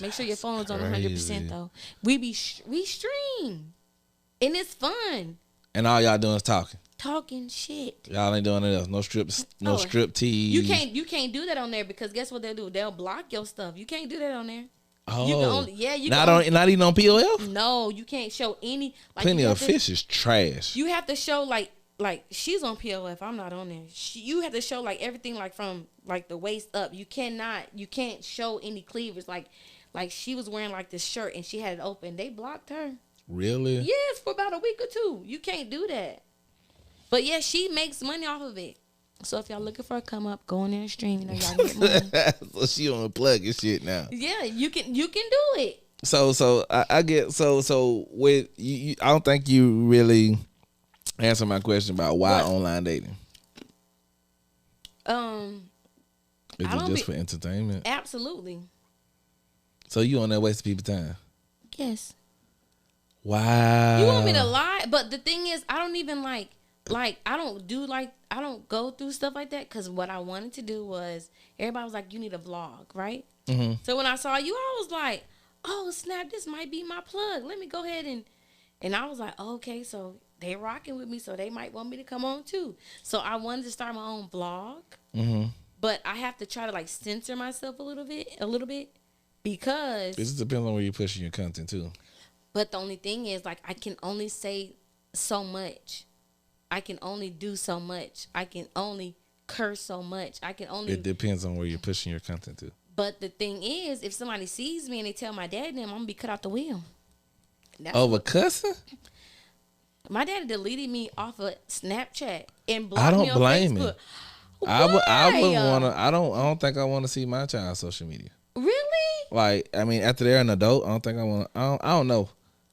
Make sure your phone's on 100% though. We stream, and it's fun. And all y'all doing is talking shit. Y'all ain't doing anything else. No strip tease. You can't do that on there, because guess what they'll do? They'll block your stuff. You can't do that on there. Oh, you not even on POF. No, you can't show any. Like, Plenty of Fish is trash. You have to show like she's on POF. I'm not on there. You have to show like everything, like from like the waist up. You can't show any cleavage. Like she was wearing like this shirt and she had it open. They blocked her. Really? Yes, for about a week or two. You can't do that. But yeah, she makes money off of it. So if y'all looking for a come up, go in there and stream. Y'all can get money. So she on the plug and shit now. Yeah, you can do it. So I get so with you, I don't think you really answer my question about why online dating. Is it just for entertainment? Absolutely. So you on that waste of people's time? Yes. Wow. You want me to lie? But the thing is, I don't even I don't go through stuff like that, because what I wanted to do was, everybody was like, you need a vlog, right? Mm-hmm. So when I saw you, I was like, oh snap, this might be my plug. Let me go ahead and I was like, okay, so they rocking with me, so they might want me to come on too. So I wanted to start my own vlog, but I have to try to like censor myself a little bit, because it just depends on where you're pushing your content too. But the only thing is, like, I can only say so much. I can only do so much. I can only curse so much. It depends on where you're pushing your content to. But the thing is, if somebody sees me and they tell my dad and them, I'm gonna be cut out the wheel. Over cussing? My daddy deleted me off of Snapchat and blocked me on Facebook. I don't blame him. I would wanna. I don't think I want to see my child on social media. Really? Like, I mean, after they're an adult, I don't think I want. I don't know.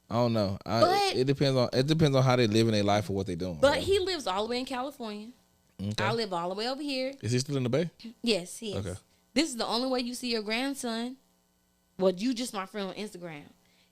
It depends on how they live in their life or what they're doing. But he lives all the way in California. Okay. I live all the way over here. Is he still in the Bay? Yes, he is. Okay. This is the only way you see your grandson. Well, you just my friend on Instagram.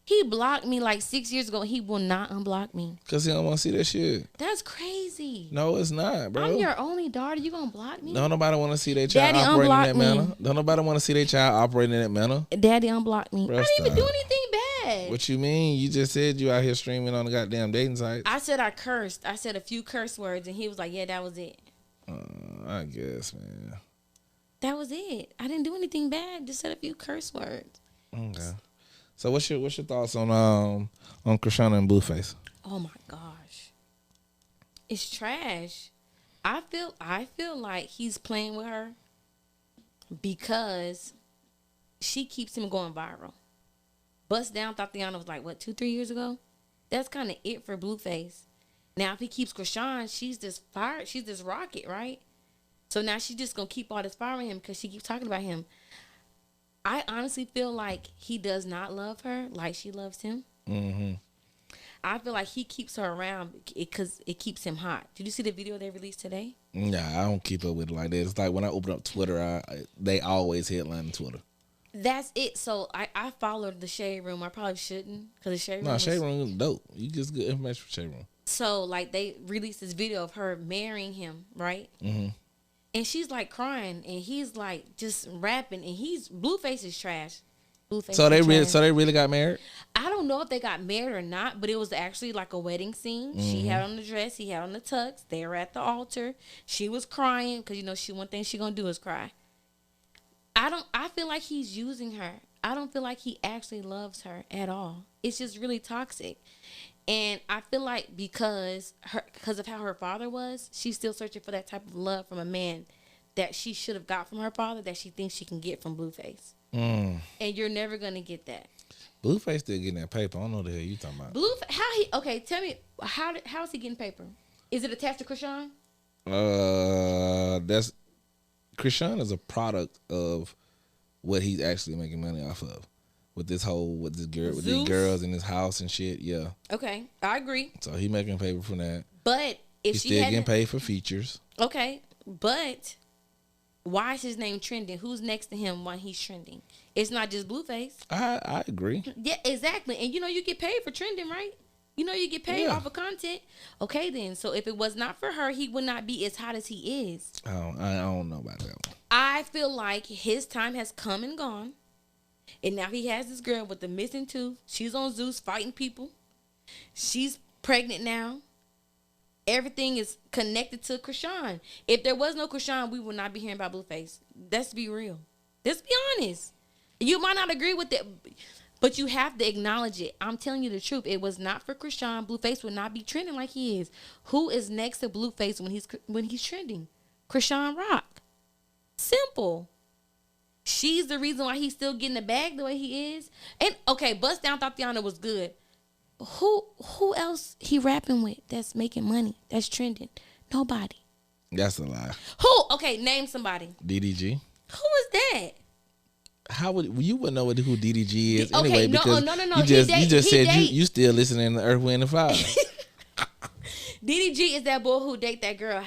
He blocked me like 6 years ago. He will not unblock me. Because he don't want to see that shit. That's crazy. No, it's not, bro. I'm your only daughter. You going to block me? Don't nobody want to see their child operating in that manner. Don't nobody want to see their child operating in that manner. Daddy unblocked me. Bro, I didn't even do anything bad. What you mean? You just said you out here streaming on the goddamn dating sites. I said I cursed. I said a few curse words, and he was like, yeah, that was it. I guess, man. That was it. I didn't do anything bad. Just said a few curse words. Okay. So what's your thoughts on Krishana and Blueface? Oh my gosh, it's trash. I feel like he's playing with her because she keeps him going viral. Bust Down Tatiana was like, what, 2-3 years ago? That's kind of it for Blueface. Now, if he keeps Krishan, she's this fire. She's this rocket, right? So now she's just going to keep all this fire in him because she keeps talking about him. I honestly feel like he does not love her like she loves him. Mm-hmm. I feel like he keeps her around because it keeps him hot. Did you see the video they released today? Nah, I don't keep up with it like that. It's like when I open up Twitter, they always headline Twitter. That's it. So I followed the Shade Room. I probably shouldn't because the Shade Room. No, Shade Room is dope. You get good information from Shade Room. So like they released this video of her marrying him, right? Mm-hmm. And she's like crying, and he's like just rapping, and Blueface is trash. Blueface. So they really got married? I don't know if they got married or not, but it was actually like a wedding scene. Mm-hmm. She had on the dress, he had on the tux. They were at the altar. She was crying because one thing she gonna do is cry. I feel like he's using her. I don't feel like he actually loves her at all. It's just really toxic. And I feel like because of how her father was, she's still searching for that type of love from a man that she should have got from her father that she thinks she can get from Blueface. And you're never going to get that. Blueface still getting that paper. I don't know what the hell you talking about. Okay, tell me, how is he getting paper? Is it attached to Krishan? That's Krishan is a product of what he's actually making money off of. With these girls in his house and shit, yeah. Okay, I agree. So he making paper from that. But if he's still getting paid for features. Okay, but why is his name trending? Who's next to him while he's trending? It's not just Blueface. I agree. Yeah, exactly. And you get paid for trending, right? You get paid off of content. Okay, then. So if it was not for her, he would not be as hot as he is. I don't know about that one. I feel like his time has come and gone. And now he has this girl with the missing tooth. She's on Zeus fighting people. She's pregnant now. Everything is connected to Krishan. If there was no Krishan, we would not be hearing about Blueface. Let's be real. Let's be honest. You might not agree with it, but you have to acknowledge it. I'm telling you the truth. It was not for Krishan. Blueface would not be trending like he is. Who is next to Blueface when he's trending? Krishan Rock. Simple. She's the reason why he's still getting the bag the way he is. And okay, Bust Down Tatiana was good. Who else he rapping with that's making money? That's trending? Nobody. That's a lie. Who? Okay, name somebody. DDG. Who is that? How would you wouldn't know who DDG is okay, anyway? Because no. You just said you still listening to Earth, Wind, and Fire. DDG is that boy who date that girl.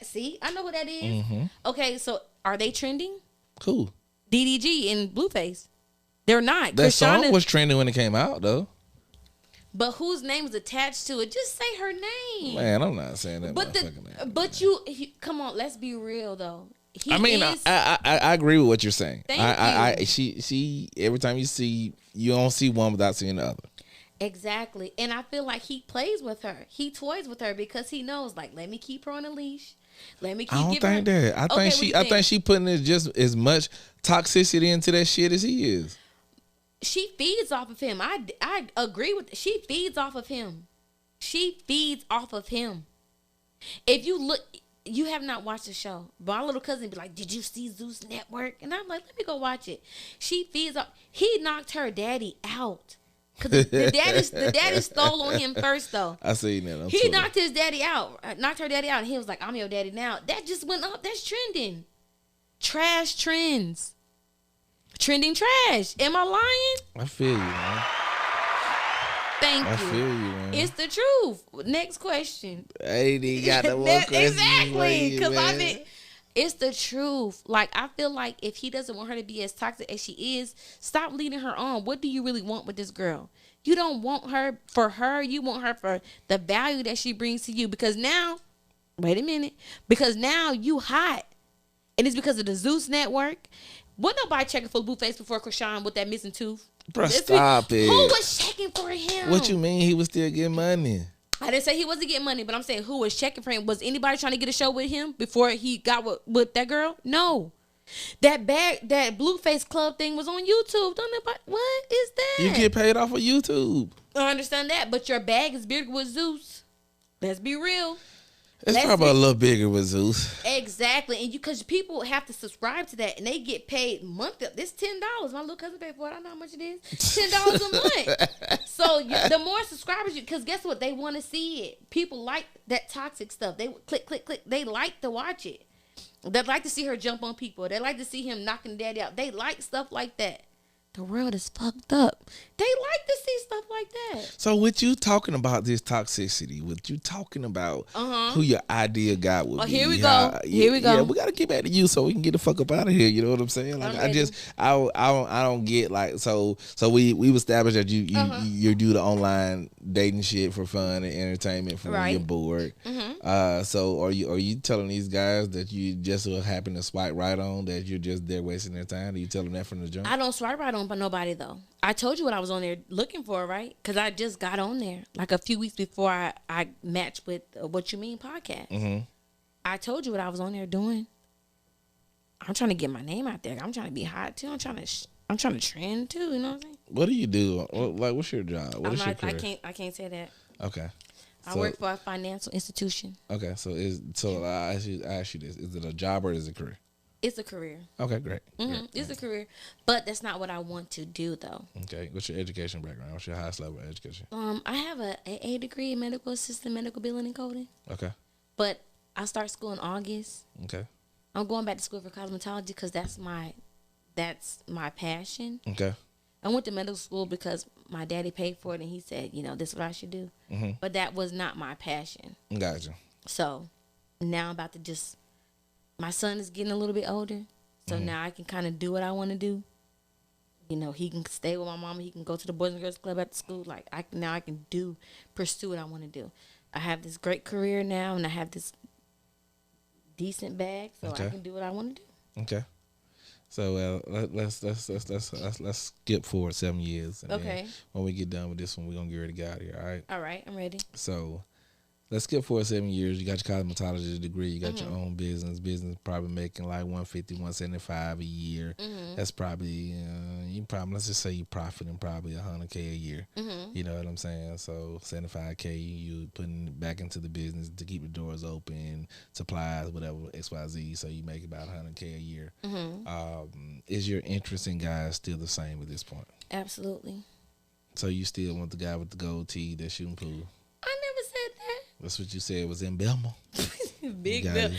See, I know who that is. Mm-hmm. Okay, so are they trending? Who? DDG and Blueface. They're not. That song was trending when it came out, though. But whose name is attached to it? Just say her name. Man, I'm not saying that. But come on, let's be real though. I agree with what you're saying. Thank you. She every time you don't see one without seeing the other. Exactly. And I feel like he plays with her. He toys with her because he knows, like, let me keep her on a leash. Let me keep I don't think that. I think she putting just as much toxicity into that shit as he is. She feeds off of him. I agree with she feeds off of him. She feeds off of him. If you look, you have not watched the show. My little cousin be like, did you see Zeus Network? And I'm like, let me go watch it. She feeds off. He knocked her daddy out. Cause the daddy stole on him first though. I seen that. He knocked his daddy out, knocked her daddy out, and he was like, "I'm your daddy now." That just went up. That's trending. Trash trends. Trending trash. Am I lying? I feel you, man. Thank you. I feel you, man. It's the truth. Next question. Hey, they got the one question. Exactly, because it's the truth. Like, I feel like if he doesn't want her to be as toxic as she is, stop leading her on. What do you really want with this girl? You don't want her for her. You want her for the value that she brings to you. Because now, wait a minute. Because now you hot. And it's because of the Zeus Network. Wasn't nobody checking for Blueface before Krishan with that missing tooth? Bro, stop it. Who was checking for him? What you mean he was still getting money? I didn't say he wasn't getting money, but I'm saying who was checking for him. Was anybody trying to get a show with him before he got with that girl? No. That Blueface Club thing was on YouTube. What is that? You get paid off of YouTube. I understand that, but your bag is bigger with Zeus. Let's be real. It's probably a little bigger with Zeus. Exactly. And because people have to subscribe to that and they get paid monthly. This $10. My little cousin paid for it. I know how much it is. $10 a month. So the more subscribers because guess what? They want to see it. People like that toxic stuff. They click, click, click. They like to watch it. They like to see her jump on people. They like to see him knocking daddy out. They like stuff like that. The world is fucked up. They like to see stuff like that. So with you talking about this toxicity, with you talking about who your ideal guy would be. Here we go. Here we go. Yeah, we gotta get back to you so we can get the fuck up out of here. You know what I'm saying? Like I don't get like so we've established that you do the online dating shit for fun and entertainment for when you're bored. So are you telling these guys that you just so happen to swipe right on that you're just there wasting their time? Do you tell them that from the jump? I don't swipe right on by nobody though. I told you what I was on there looking for, right? Because I just got on there like a few weeks before I matched with What You Mean podcast. I told you what I was on there doing. I'm trying to get my name out there. I'm trying to be hot too. I'm trying to trend too. You know what I'm saying? What do you do? Like, what's your job? What is your career? I can't say that. Okay. I work for a financial institution. Okay, so I ask you this: is it a job or is it a career? It's a career. Okay, great. It's a career, but that's not what I want to do though. Okay, what's your education background? What's your highest level of education? I have a AA degree in medical assistant, medical billing and coding. Okay. But I start school in August. Okay. I'm going back to school for cosmetology because that's my passion. Okay. I went to medical school because my daddy paid for it and he said, this is what I should do. But that was not my passion. Gotcha. So now I'm about to my son is getting a little bit older. So now I can kind of do what I want to do. He can stay with my mama. He can go to the Boys and Girls Club at the school. Like I can pursue what I want to do. I have this great career now and I have this decent bag. So I can do what I want to do. Okay. So let's skip forward 7 years. And okay. When we get done with this one, we're gonna get ready to get out of here. All right. All right. I'm ready. So let's skip forward 7 years. You got your cosmetology degree. You got your own business. Business probably making like $150, $175 a year. That's probably let's just say you profiting probably $100K a year. You know what I'm saying? So $75K you putting back into the business to keep the doors open, supplies, whatever, XYZ. So you make about $100K a year. Is your interest in guys still the same at this point? Absolutely. So you still want the guy with the gold tee that's shooting pool? I never said that. That's what you said was in Belmont. Big Bell.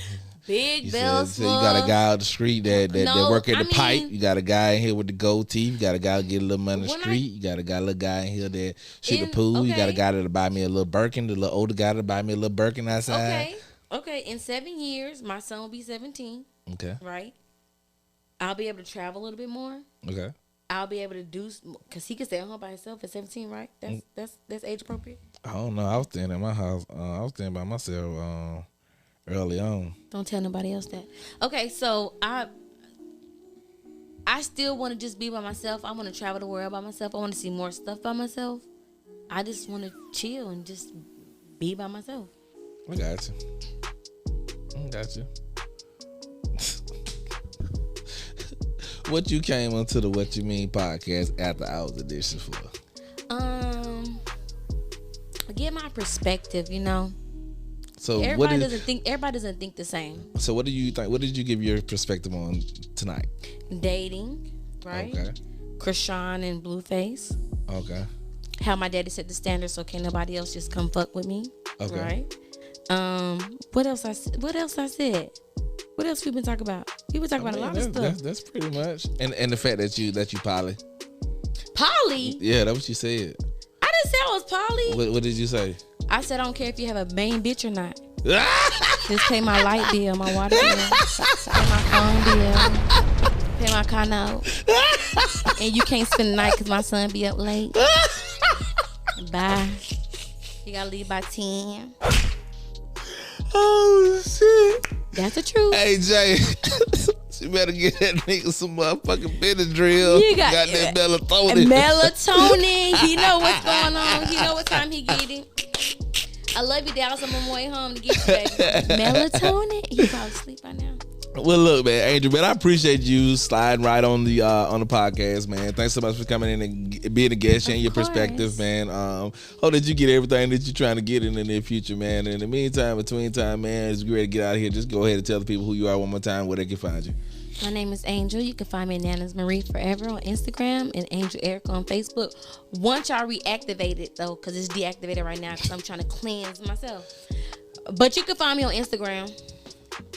So you got a guy on the street that work at the pipe. You got a guy in here with the gold teeth. You got a guy that get a little money on the street. You got a little guy in here that shoot the pool. Okay. You got a guy that'll buy me a little Birkin. The little older guy that'll buy me a little Birkin outside. Okay. In 7 years, my son will be 17. Okay. Right. I'll be able to travel a little bit more. Okay. I'll be able to do because he can stay at home by himself at 17, right? That's age appropriate. I don't know. I was staying at my house. I was staying by myself early on. Don't tell nobody else that. Okay, so I still want to just be by myself. I want to travel the world by myself. I want to see more stuff by myself. I just want to chill and just be by myself. I got you. What you came onto the What You Mean podcast after hours edition for? Get my perspective, So everybody doesn't think the same. So what do you think? What did you give your perspective on tonight? Dating, right? Okay. Krishan and Blueface. Okay. How my daddy set the standard, so can't nobody else just come fuck with me. Okay. Right. What else I said? What else we been talking about? We been talking about a lot of stuff. That's pretty much. And the fact that you poly. Poly? Yeah, that's what you said. I didn't say I was poly. What did you say? I said I don't care if you have a main bitch or not. Just pay my light bill, my water bill, pay my phone bill, pay my car note. And you can't spend the night because my son be up late. Bye. You gotta leave by 10. Oh shit. That's the truth. Hey Jay, you better get that nigga some motherfucking Benadryl. You got that melatonin. Melatonin. He know what's going on. He know what time he getting. I love you, Dallas. I'm on my way home to get you back. Melatonin. He probably asleep by now. Well, look, man, Angel, man, I appreciate you sliding right on the podcast, man. Thanks so much for coming in and being a guest, sharing your perspective, man. Hope that you get everything that you're trying to get in the near future, man. And in the meantime, between time, man, it's great to get out of here. Just go ahead and tell the people who you are one more time, where they can find you. My name is Angel. You can find me at Nana's Marie Forever on Instagram and Angel Erica on Facebook. Once y'all reactivate it, though, because it's deactivated right now because I'm trying to cleanse myself. But you can find me on Instagram.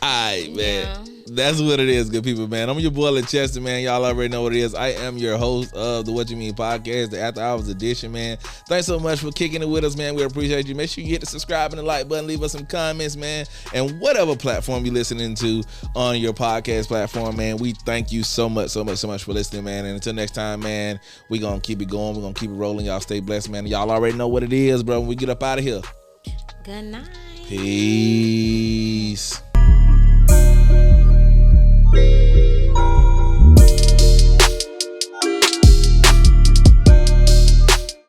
Alright, man. That's what it is, good people, man. I'm your boy LaChester, man. Y'all already know what it is. I am your host of the What You Mean podcast, the After Hours edition, man. Thanks so much for kicking it with us, man. We appreciate you. Make sure you hit the subscribe and the like button. Leave us some comments, man. And whatever platform you're listening to on your podcast platform, man, we thank you so much for listening, man. And until next time, man, we gonna keep it going. We're gonna keep it rolling. Y'all stay blessed, man. Y'all already know what it is, bro. When we get up out of here. Good night. Peace.